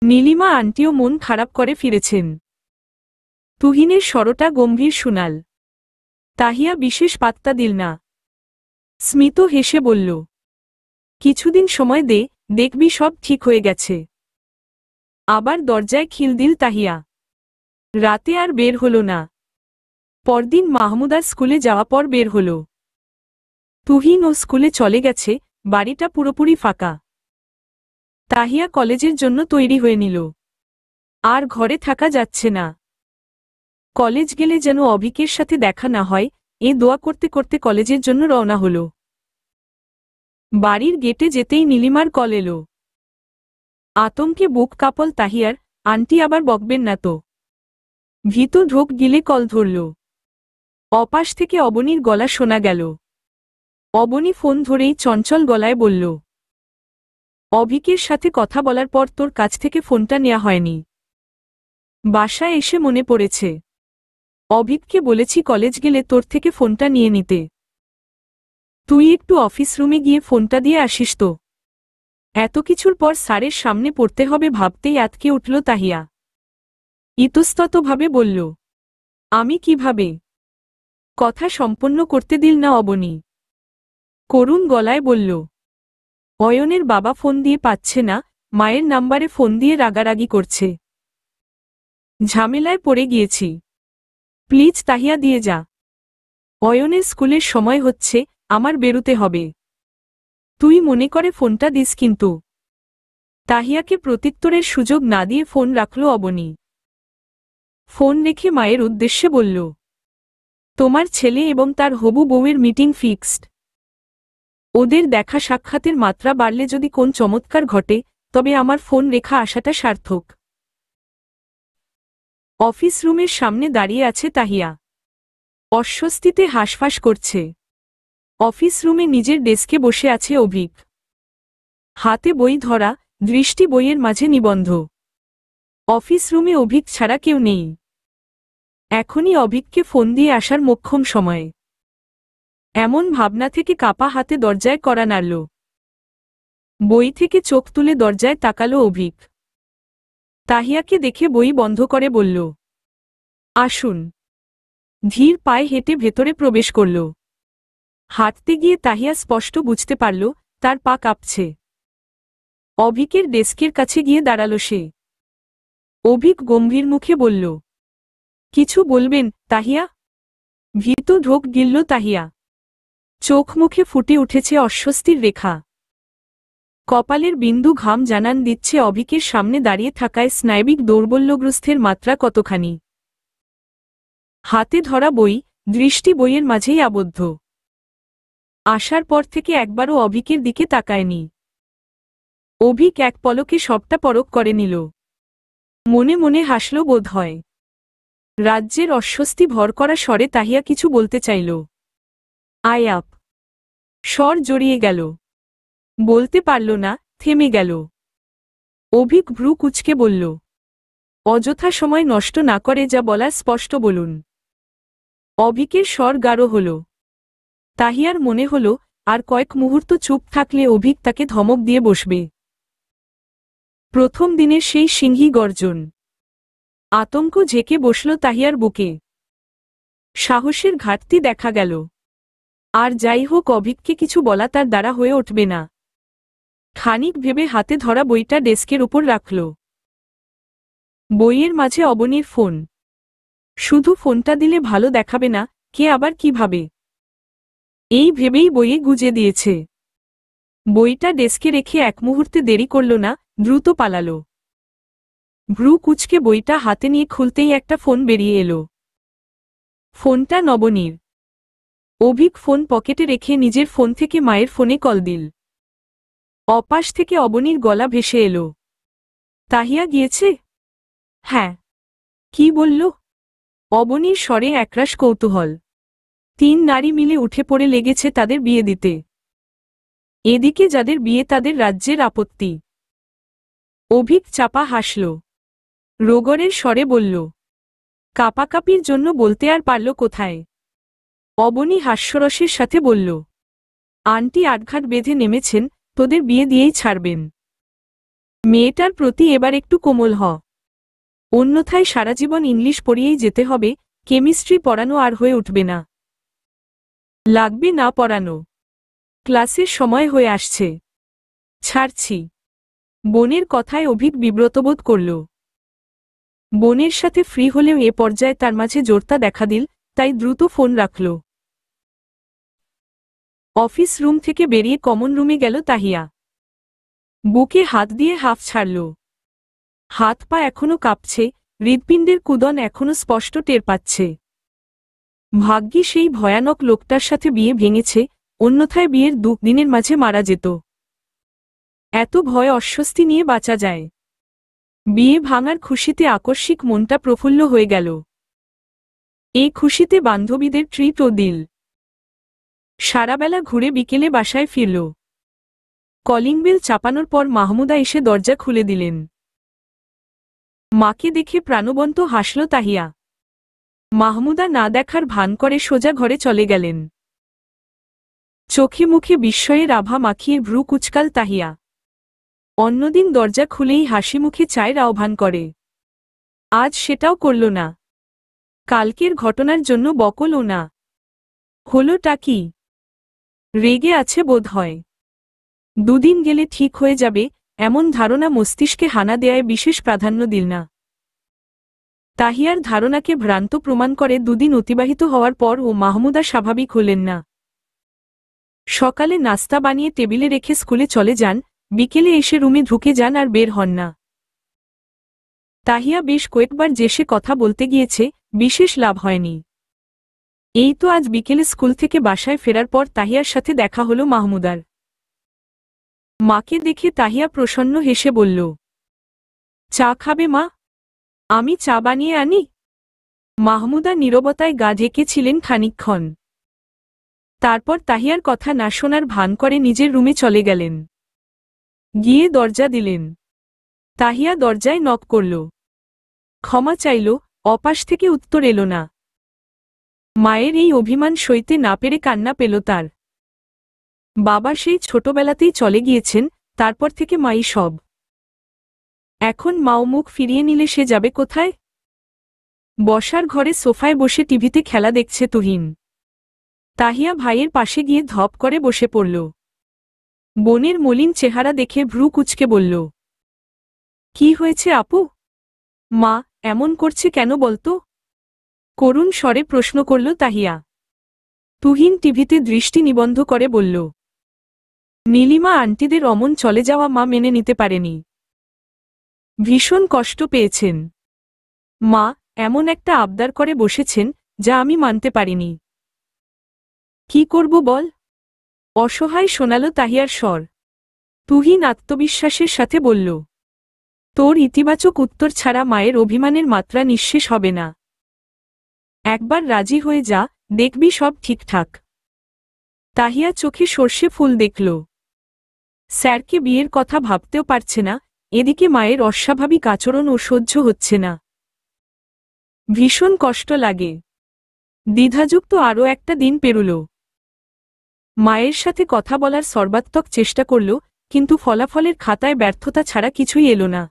নীলিমা আন্টিও মন খারাপ করে ফিরেছেন। তুহিনের স্বরটা গম্ভীর শুনাল। তাহিয়া বিশেষ পাত্তা দিল না। স্মিত হেসে বলল, কিছুদিন সময় দে, দেখবি সব ঠিক হয়ে গেছে। আবার দরজায় খিল দিল তাহিয়া। রাতে আর বের হল না। পরদিন মাহমুদার স্কুলে যাওয়া পর বের হল। তুহিন ও স্কুলে চলে গেছে, বাড়িটা পুরোপুরি ফাঁকা। তাহিয়া কলেজের জন্য তৈরি হয়ে নিল। আর ঘরে থাকা যাচ্ছে না। কলেজ গেলে যেন অভিকের সাথে দেখা না হয়, এ দোয়া করতে করতে কলেজের জন্য রওনা হল। বাড়ির গেটে যেতেই নীলিমার কল এলো। আতঙ্কে বুক কাঁপল তাহিয়ার, আন্টি আবার বকবেন না তো। ভীত ঢোক গিলে কল ধরল। অপাশ থেকে অবনীর গলা শোনা গেল। অবনী ফোন ধরেই চঞ্চল গলায় বলল, অভিকের সাথে কথা বলার পর তোর কাছ থেকে ফোনটা নেওয়া হয়নি। বাসায় এসে মনে পড়েছে। অভিককে বলেছি কলেজ গেলে তোর থেকে ফোনটা নিয়ে নিতে। তুই একটু অফিস রুমে গিয়ে ফোনটা দিয়ে আসিস তো। এত কিছুর পর স্যারের সামনে পড়তে হবে ভাবতেই আতকে উঠল তাহিয়া। ইতস্ততভাবে বলল, আমি কিভাবে? কথা সম্পন্ন করতে দিল না অবনী। করুণ গলায় বলল, অয়নের বাবা ফোন দিয়ে পাচ্ছে না, মায়ের নাম্বারে ফোন দিয়ে রাগারাগি করছে। ঝামেলায় পড়ে গিয়েছি। প্লিজ তাহিয়া দিয়ে যা। অয়নের স্কুলের সময় হচ্ছে, আমার বেরুতে হবে। তুই মনে করে ফোনটা দিস কিন্তু। তাহিয়াকে প্রত্যুত্তরের সুযোগ না দিয়ে ফোন রাখল অবনী। ফোন রেখে মায়ের উদ্দেশ্যে বলল, তোমার ছেলে এবং তার হবু বউয়ের মিটিং ফিক্সড। ওদের দেখা সাক্ষাতের মাত্রা বাড়লে যদি কোন চমৎকার ঘটে, তবে আমার ফোন রেখা আসাটা সার্থক। অফিস রুমের সামনে দাঁড়িয়ে আছে তাহিয়া। অস্বস্তিতে হাঁসফাঁস করছে। অফিস রুমে নিজের ডেস্কে বসে আছে অভিক। হাতে বই ধরা, দৃষ্টি বইয়ের মাঝে নিবন্ধ। অফিস রুমে অভিক ছাড়া কেউ নেই। এখনই অভিককে ফোন দিয়ে আসার মোক্ষম সময়। এমন ভাবনা থেকে কাপা হাতে দরজায় কড়া নাড়ল। বই থেকে চোখ তুলে দরজায় তাকালো অভিক। তাহিয়াকে দেখে বই বন্ধ করে বলল, আসুন। ধীর পায়ে হেঁটে ভেতরে প্রবেশ করল। হাঁটতে গিয়ে তাহিয়া স্পষ্ট বুঝতে পারল, তার পা কাঁপছে। অভিকের ডেস্কের কাছে গিয়ে দাঁড়াল সে। অভিক গম্ভীর মুখে বলল, কিছু বলবেন তাহিয়া? ভীত ঢোক গিলল তাহিয়া। চোখ মুখে ফুটে উঠেছে অস্বস্তির রেখা। কপালের বিন্দু ঘাম জানান দিচ্ছে অভিকের সামনে দাঁড়িয়ে থাকায় স্নায়বিক দৌর্বল্যগ্রস্তের মাত্রা কতখানি। হাতে ধরা বই, দৃষ্টি বইয়ের মাঝেই আবদ্ধ। আসার পর থেকে একবারও অভিকের দিকে তাকায়নি। অভিক এক পলকে সবটা পরখ করে নিল। মনে মনে হাসল বোধ হয়। রাজ্যের অস্বস্তি ভর করা স্বরে তাহিয়া কিছু বলতে চাইল। আয় আপ। স্বর জড়িয়ে গেল। বলতে পারল না, থেমে গেল। অভিক ভ্রু কুঁচকে বলল, অযথা সময় নষ্ট না করে যা বলার স্পষ্ট বলুন। অভিকের স্বর গাঢ় হল। তাহিয়ার মনে হল, আর কয়েক মুহূর্ত চুপ থাকলে অভিক তাকে ধমক দিয়ে বসবে। প্রথম দিনের সেই সিংহী গর্জন। আতঙ্ক ঝেঁকে বসল তাহিয়ার বুকে। সাহসের ঘাটতি দেখা গেল। আর যাই হোক অভিককে কিছু বলা তার দ্বারা হয়ে উঠবে না। খানিক ভেবে হাতে ধরা বইটা ডেস্কের উপর রাখল। বইয়ের মাঝে অবনীর ফোন। শুধু ফোনটা দিলে ভালো দেখাবে না, কে আবার কি ভাবে। এই ভেবেই বইয়ে গুজে দিয়েছে। বইটা ডেস্কে রেখে এক মুহূর্তে দেরি করল না, দ্রুত পালাল। ভ্রু কুচকে বইটা হাতে নিয়ে খুলতেই একটা ফোন বেরিয়ে এলো। ফোনটা নবনীর। অভিক ফোন পকেটে রেখে নিজের ফোন থেকে মায়ের ফোনে কল দিল। অপাশ থেকে অবনীর গলা ভেসে এলো। তাহিয়া গিয়েছে? হ্যাঁ। কি বলল? অবনীর স্বরে একরাশ কৌতূহল। 3 নারী মিলে উঠে পড়ে লেগেছে তাদের বিয়ে দিতে। এদিকে যাদের বিয়ে তাদের রাজ্যের আপত্তি। অভিক চাপা হাসল। রোগরের স্বরে বলল, কাপাকাপির জন্য বলতে আর পারল কোথায়। অবনী হাস্যরসের সাথে বলল, আন্টি আটঘাট বেঁধে নেমেছেন, তোদের বিয়ে দিয়েই ছাড়বেন। মেয়েটার প্রতি এবার একটু কোমল হ, অন্যথায় সারাজীবন ইংলিশ পড়িয়েই যেতে হবে, কেমিস্ট্রি পড়ানো আর হয়ে উঠবে না। লাগবে না পড়ানো, ক্লাসের সময় হয়ে আসছে, ছাড়ছি। বোনের কথায় অভিক বিব্রতবোধ করল। বোনের সাথে ফ্রি হলেও এ পর্যায়ে তার মাঝে জোরতা দেখা দিল, তাই দ্রুত ফোন রাখল। অফিস রুম থেকে বেরিয়ে কমন রুমে গেল তাহিয়া। বুকে হাত দিয়ে হাফ ছাড়ল। হাত পা এখনো কাঁপছে, হৃৎপিণ্ডের কুদন এখনো স্পষ্ট টের পাচ্ছে। ভাগ্যি সেই ভয়ানক লোকটার সাথে বিয়ে ভেঙেছে, অন্যথায় বিয়ের 2 দিনের মাঝে মারা যেত। এত ভয় অস্বস্তি নিয়ে বাঁচা যায়। বিয়ে ভাঙার খুশিতে আকস্মিক মনটা প্রফুল্ল হয়ে গেল। এই খুশিতে বান্ধবীদের ট্রিটও দিল। সারাবেলা ঘুরে বিকেলে বাসায় ফিরল। কলিং বেল চাপানোর পর মাহমুদা এসে দরজা খুলে দিলেন। মাকে দেখে প্রাণবন্ত হাসল তাহিয়া। মাহমুদা না দেখার ভান করে সোজা ঘরে চলে গেলেন। চোখে মুখে বিস্ময়ের আভা মাখিয়ে ভ্রু কুচকাল তাহিয়া। অন্যদিন দরজা খুলেই হাসি মুখে চায়ের আহ্বান করে। আজ সেটাও করল না। কালকের ঘটনার জন্য বকলও না। হলোটা কি? রেগে আছে বোধ হয়। 2 দিন গেলে ঠিক হয়ে যাবে, এমন ধারণা মস্তিষ্কে হানা দেয়ায় বিশেষ প্রাধান্য দিল না। তাহিয়ার ধারণাকে ভ্রান্ত প্রমাণ করে 2 দিন অতিবাহিত হওয়ার পর ও মাহমুদা স্বাভাবিক হলেন না। সকালে নাস্তা বানিয়ে টেবিলে রেখে স্কুলে চলে যান, বিকেলে এসে রুমে ঢুকে যান আর বের হন না। তাহিয়া বেশ কয়েকবার যেসে কথা বলতে গিয়েছে, বিশেষ লাভ হয়নি। এই তো আজ বিকেলে স্কুল থেকে বাসায় ফেরার পর তাহিয়ার সাথে দেখা হলো মাহমুদার। মাকে দেখে তাহিয়া প্রসন্ন হেসে বলল, চা খাবে মা? আমি চা বানিয়ে আনি? মাহমুদা নীরবতায় গা ঢেকেছিলেন খানিকক্ষণ। তারপর তাহিয়ার কথা না শোনার ভান করে নিজের রুমে চলে গেলেন। গিয়ে দরজা দিলেন। তাহিয়া দরজায় নক করল। ক্ষমা চাইল, অপাশ থেকে উত্তর এলো না। মায়ের এই অভিমান সইতে না পেরে কান্না পেল তার। বাবা সেই ছোটবেলাতেই চলে গিয়েছেন, তারপর থেকে মাই সব। এখন মাও মুখ ফিরিয়ে নিলে সে যাবে কোথায়? বসার ঘরে সোফায় বসে টিভিতে খেলা দেখছে তুহিন। তাহিয়া ভাইয়ের পাশে গিয়ে ধপ করে বসে পড়ল। বোনের মলিন চেহারা দেখে ভ্রু কুঁচকে বলল, কি হয়েছে আপু? মা এমন করছে কেন বলতো? করুণ স্বরে প্রশ্ন করল তাহিয়া। তুহিন টিভিতে দৃষ্টি নিবন্ধ করে বলল, নীলিমা আন্টিদের অমন চলে যাওয়া মা মেনে নিতে পারেনি। ভীষণ কষ্ট পেয়েছেন। মা এমন একটা আবদার করে বসেছেন, যা আমি মানতে পারিনি। কি করব বল? অসহায় শোনাল তাহিয়ার স্বর। তুহিন আত্মবিশ্বাসের সাথে বলল, তোর ইতিবাচক উত্তর ছাড়া মায়ের অভিমানের মাত্রা নিঃশেষ হবে না। একবার রাজি হয়ে যা, দেখবি সব ঠিকঠাক। তাহিয়া চোখে সর্ষে ফুল দেখল। স্যারকে বিয়ের কথা ভাবতেও পারছে না, এদিকে মায়ের অস্বাভাবিক আচরণ ও সহ্য হচ্ছে না। ভীষণ কষ্ট লাগে। দ্বিধাযুক্ত আরও একটা দিন পেরুল। মায়ের সাথে কথা বলার সর্বাত্মক চেষ্টা করল, কিন্তু ফলাফলের খাতায় ব্যর্থতা ছাড়া কিছুই এলো না।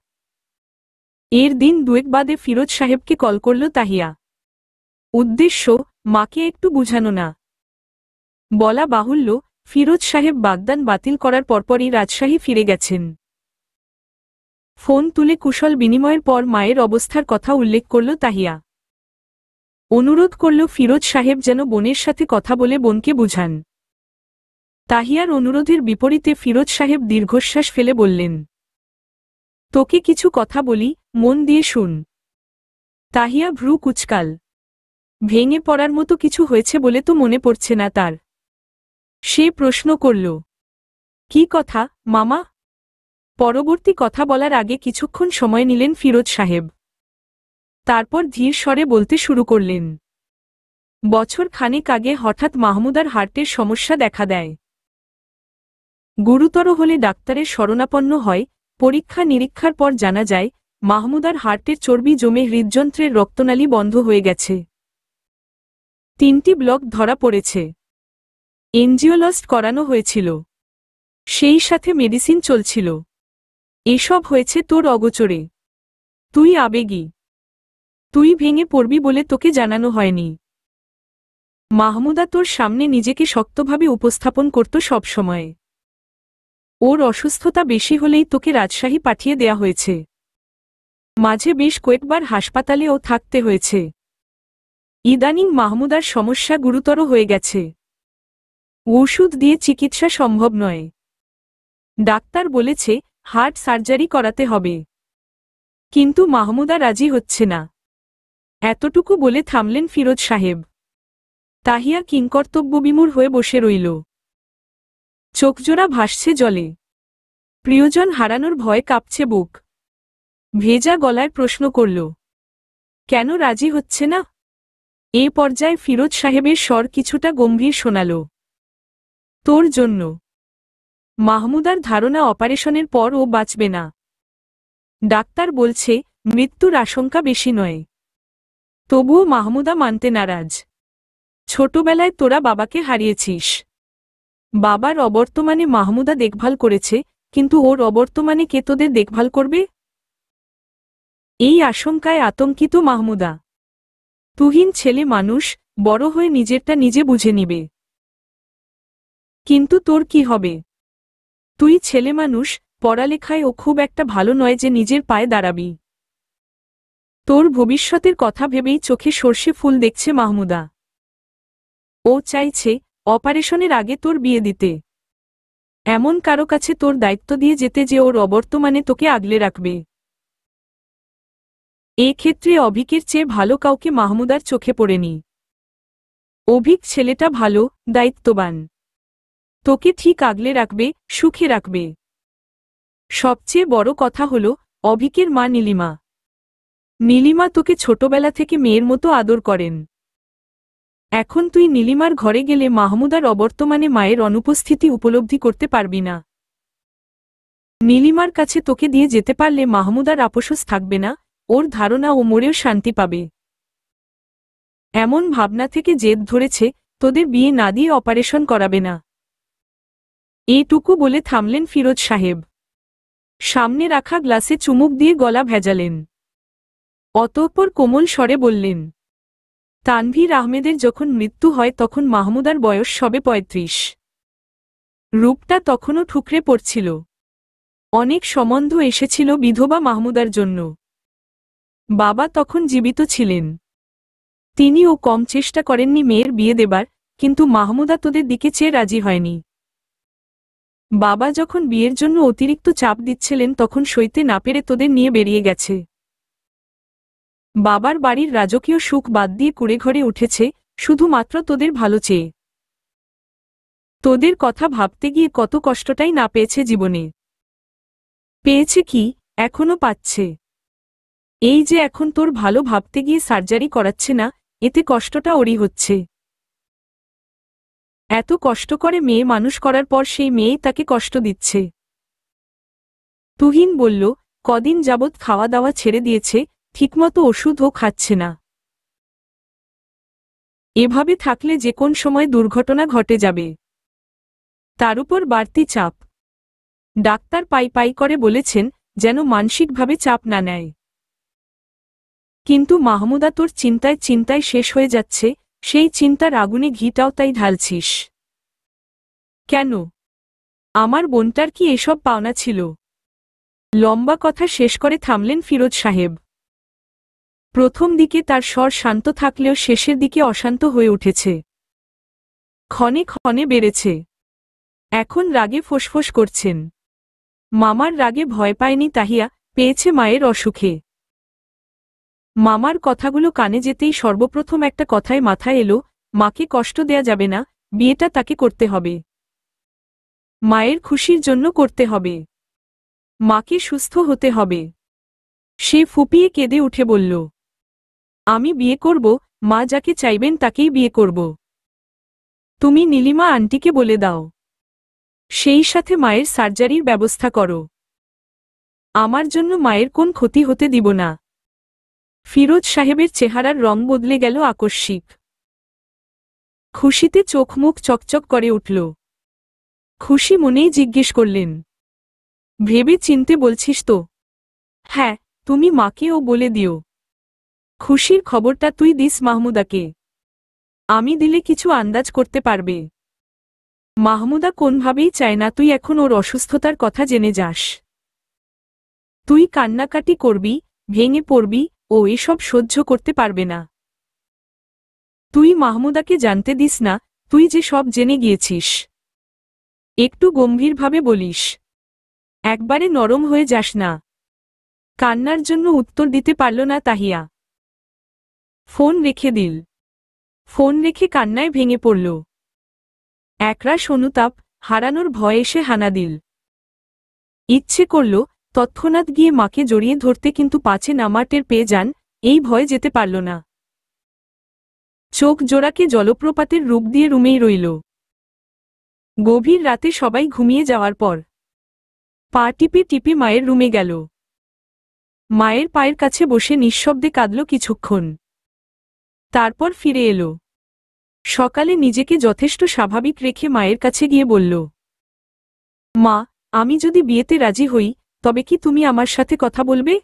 এর দিন 2 বাদে ফিরোজ সাহেবকে কল করল তাহিয়া। উদ্দেশ্য, মাকে একটু বুঝানো না। বলা বাহুল্য, ফিরোজ সাহেব বাগদান বাতিল করার পরপরই রাজশাহী ফিরে গেছেন। ফোন তুলে কুশল বিনিময়ের পর মায়ের অবস্থার কথা উল্লেখ করল তাহিয়া। অনুরোধ করল ফিরোজ সাহেব যেন বোনের সাথে কথা বলে বোনকে বুঝান। তাহিয়ার অনুরোধের বিপরীতে ফিরোজ সাহেব দীর্ঘশ্বাস ফেলে বললেন, তোকে কিছু কথা বলি, মন দিয়ে শুন। তাহিয়া ভ্রু কুচকাল। ভেঙে পড়ার মতো কিছু হয়েছে বলে তো মনে পড়ছে না তার। সে প্রশ্ন করল, কি কথা মামা? পরবর্তী কথা বলার আগে কিছুক্ষণ সময় নিলেন ফিরোজ সাহেব। তারপর ধীর স্বরে বলতে শুরু করলেন, বছর খানেক আগে হঠাৎ মাহমুদার হার্টের সমস্যা দেখা দেয়। গুরুতর হলে ডাক্তারের শরণাপন্ন হয়। পরীক্ষা নিরীক্ষার পর জানা যায় মাহমুদার হার্টের চর্বি জমে হৃদযন্ত্রের রক্তনালী বন্ধ হয়ে গেছে। 3টি ব্লক ধরা পড়েছে। এনজিওলস্ট করানো হয়েছিল, সেই সাথে মেডিসিন চলছিল। এসব হয়েছে তোর অগোচরে। তুই আবেগী, তুই ভেঙে পড়বি বলে তোকে জানানো হয়নি। মাহমুদা তোর সামনে নিজেকে শক্তভাবে উপস্থাপন করত সবসময়। ওর অসুস্থতা বেশি হলেই তোকে রাজশাহী পাঠিয়ে দেয়া হয়েছে। মাঝে বেশ কয়েকবার হাসপাতালেও থাকতে হয়েছে। ইদানিং মাহমুদার সমস্যা গুরুতর হয়ে গেছে। ওষুধ দিয়ে চিকিৎসা সম্ভব নয়। ডাক্তার বলেছে হার্ট সার্জারি করাতে হবে। কিন্তু মাহমুদা রাজি হচ্ছে না। এতটুকু বলে থামলেন ফিরোজ সাহেব। তাহিয়া কিংকর্তব্যবিমূঢ় হয়ে বসে রইল। চোখজোড়া ভাসছে জলে। প্রিয়জন হারানোর ভয় কাঁপছে বুক। ভেজা গলায় প্রশ্ন করল, কেন রাজি হচ্ছে না? এ পর্যায়ে ফিরোজ সাহেবের স্বর কিছুটা গম্ভীর শোনাল। তোর জন্য। মাহমুদার ধারণা অপারেশনের পর ও বাঁচবে না। ডাক্তার বলছে মৃত্যুর আশঙ্কা বেশি নয়। তবুও মাহমুদা মানতে নারাজ। ছোটবেলায় তোরা বাবাকে হারিয়েছিস। বাবার অবর্তমানে মাহমুদা দেখভাল করেছে, কিন্তু ওর অবর্তমানে কে তোদের দেখভাল করবে? এই আশঙ্কায় আতঙ্কিত মাহমুদা। তুহিন ছেলে মানুষ, বড় হয়ে নিজেরটা নিজে বুঝে নিবে। কিন্তু তোর কি হবে? তুই ছেলে মানুষ, পড়ালেখায় ও খুব একটা ভালো নয় যে নিজের পায়ে দাঁড়াবি। তোর ভবিষ্যতের কথা ভেবেই চোখে সর্ষে ফুল দেখছে মাহমুদা। ও চাইছে অপারেশনের আগে তোর বিয়ে দিতে। এমন কারো কাছে তোর দায়িত্ব দিয়ে যেতে যে ওর অবর্তমানে তোকে আগলে রাখবে। এ ক্ষেত্রে অভিকের চেয়ে ভালো কাউকে মাহমুদার চোখে পড়েনি। অভিক ছেলেটা ভালো, দায়িত্ববান। তোকে ঠিক আগলে রাখবে, সুখে রাখবে। সবচেয়ে বড় কথা হলো অভিকের মা নীলিমা। নীলিমা তোকে ছোটবেলা থেকে মেয়ের মতো আদর করেন। এখন তুই নীলিমার ঘরে গেলে মাহমুদার অবর্তমানে মায়ের অনুপস্থিতি উপলব্ধি করতে পারবি না। নীলিমার কাছে তোকে দিয়ে যেতে পারলে মাহমুদার আপোষস থাকবে না, ওর ধারণা ও মরেও শান্তি পাবে। এমন ভাবনা থেকে জেদ ধরেছে তোদের বিয়ে না দিয়ে অপারেশন করাবে না। এটুকু বলে থামলেন ফিরোজ সাহেব। সামনে রাখা গ্লাসে চুমুক দিয়ে গলা ভেজালেন। অতঃপর কোমল স্বরে বললেন, তানভীর আহমেদের যখন মৃত্যু হয় তখন মাহমুদার বয়স সবে ৩৫। রূপটা তখনও ঠুকরে পড়ছিল। অনেক সম্বন্ধ এসেছিল বিধবা মাহমুদার জন্য। বাবা তখন জীবিত ছিলেন। তিনিও কম চেষ্টা করেননি মেয়ের বিয়ে দেবার, কিন্তু মাহমুদা তোদের দিকে চেয়ে রাজি হয়নি। বাবা যখন বিয়ের জন্য অতিরিক্ত চাপ দিচ্ছিলেন তখন সইতে না পেরে তোদের নিয়ে বেরিয়ে গেছে। বাবার বাড়ির রাজকীয় সুখ বাদ দিয়ে কুঁড়েঘরে উঠেছে শুধুমাত্র তোদের ভালো চেয়ে। তোদের কথা ভাবতে গিয়ে কত কষ্টটাই না পেয়েছে জীবনে। পেয়েছে কি, এখনো পাচ্ছে। এই যে এখন তোর ভালো ভাবতে গিয়ে সার্জারি করাচ্ছে না, এতে কষ্টটা ওরই হচ্ছে। এত কষ্ট করে মেয়ে মানুষ করার পর সেই মেয়েই তাকে কষ্ট দিচ্ছে। তুহিন বলল, কদিন যাবৎ খাওয়া দাওয়া ছেড়ে দিয়েছে, ঠিকমতো ওষুধও খাচ্ছে না। এভাবে থাকলে যে কোন সময় দুর্ঘটনা ঘটে যাবে। তার উপর বাড়তি চাপ। ডাক্তার পাই পাই করে বলেছেন যেন মানসিকভাবে চাপ না নেয়। কিন্তু মাহমুদা তোর চিন্তায় চিন্তায় শেষ হয়ে যাচ্ছে, সেই চিন্তার আগুনে ঘিটাও তাই ঢালছিস কেন? আমার বোনটার কি এসব পাওনা ছিল? লম্বা কথা শেষ করে থামলেন ফিরোজ সাহেব। প্রথম দিকে তার স্বর শান্ত থাকলেও শেষের দিকে অশান্ত হয়ে উঠেছে। ক্ষণে ক্ষণে বেড়েছে। এখন রাগে ফোঁসফোঁস করছেন। মামার রাগে ভয় পায়নি তাহিয়া, পেয়েছে মায়ের অসুখে। মামার কথাগুলো কানে যেতেই সর্বপ্রথম একটা কথায় মাথায় এলো, মাকে কষ্ট দেয়া যাবে না, বিয়েটা তাকে করতে হবে। মায়ের খুশির জন্য করতে হবে। মাকে সুস্থ হতে হবে। সে ফুপিয়ে কেঁদে উঠে বলল, আমি বিয়ে করব, মা যাকে চাইবেন তাকেই বিয়ে করব। তুমি নীলিমা আন্টিকে বলে দাও, সেই সাথে মায়ের সার্জারির ব্যবস্থা করো। আমার জন্য মায়ের কোন ক্ষতি হতে দিব না। ফিরোজ সাহেবের চেহারার রং বদলে গেল আকস্মিক। খুশিতে চোখ মুখ চকচক করে উঠল। খুশি মনেই জিজ্ঞেস করলেন, ভেবে চিনতে বলছিস তো? হ্যাঁ, তুমি মাকেও বলে দিও। খুশির খবরটা তুই দিস মাহমুদাকে। আমি দিলে কিছু আন্দাজ করতে পারবে। মাহমুদা কোনভাবেই চায় না তুই এখন ওর অসুস্থতার কথা জেনে যাস। তুই কান্নাকাটি করবি, ভেঙে পড়বি, ও এসব সহ্য করতে পারবে না। তুই মাহমুদাকে জানতে দিস না তুই যে সব জেনে গিয়েছিস। একটু গম্ভীরভাবে বলিস, একবারে নরম হয়ে যাস না। কান্নার জন্য উত্তর দিতে পারল না তাহিয়া। ফোন রেখে দিল। ফোন রেখে কান্নায় ভেঙে পড়ল। একরাশ অনুতাপ, হারানোর ভয়ে এসে হানা দিল। ইচ্ছে করল তৎক্ষণাৎ গিয়ে মাকে জড়িয়ে ধরতে, কিন্তু পাছে নামাটের পেয়ে যান, এই ভয়ে যেতে পারল না। চোখ জোড়াকে জলপ্রপাতের রূপ দিয়ে রুমেই রইল। গভীর রাতে সবাই ঘুমিয়ে যাওয়ার পর পা টিপে টিপে মায়ের রুমে গেল। মায়ের পায়ের কাছে বসে নিঃশব্দে কাঁদল কিছুক্ষণ। তারপর ফিরে এলো। সকালে নিজেকে যথেষ্ট স্বাভাবিক রেখে মায়ের কাছে গিয়ে বলল, মা, আমি যদি বিয়েতে রাজি হই, তবে কি তুমি আমার সাথে কথা বলবে?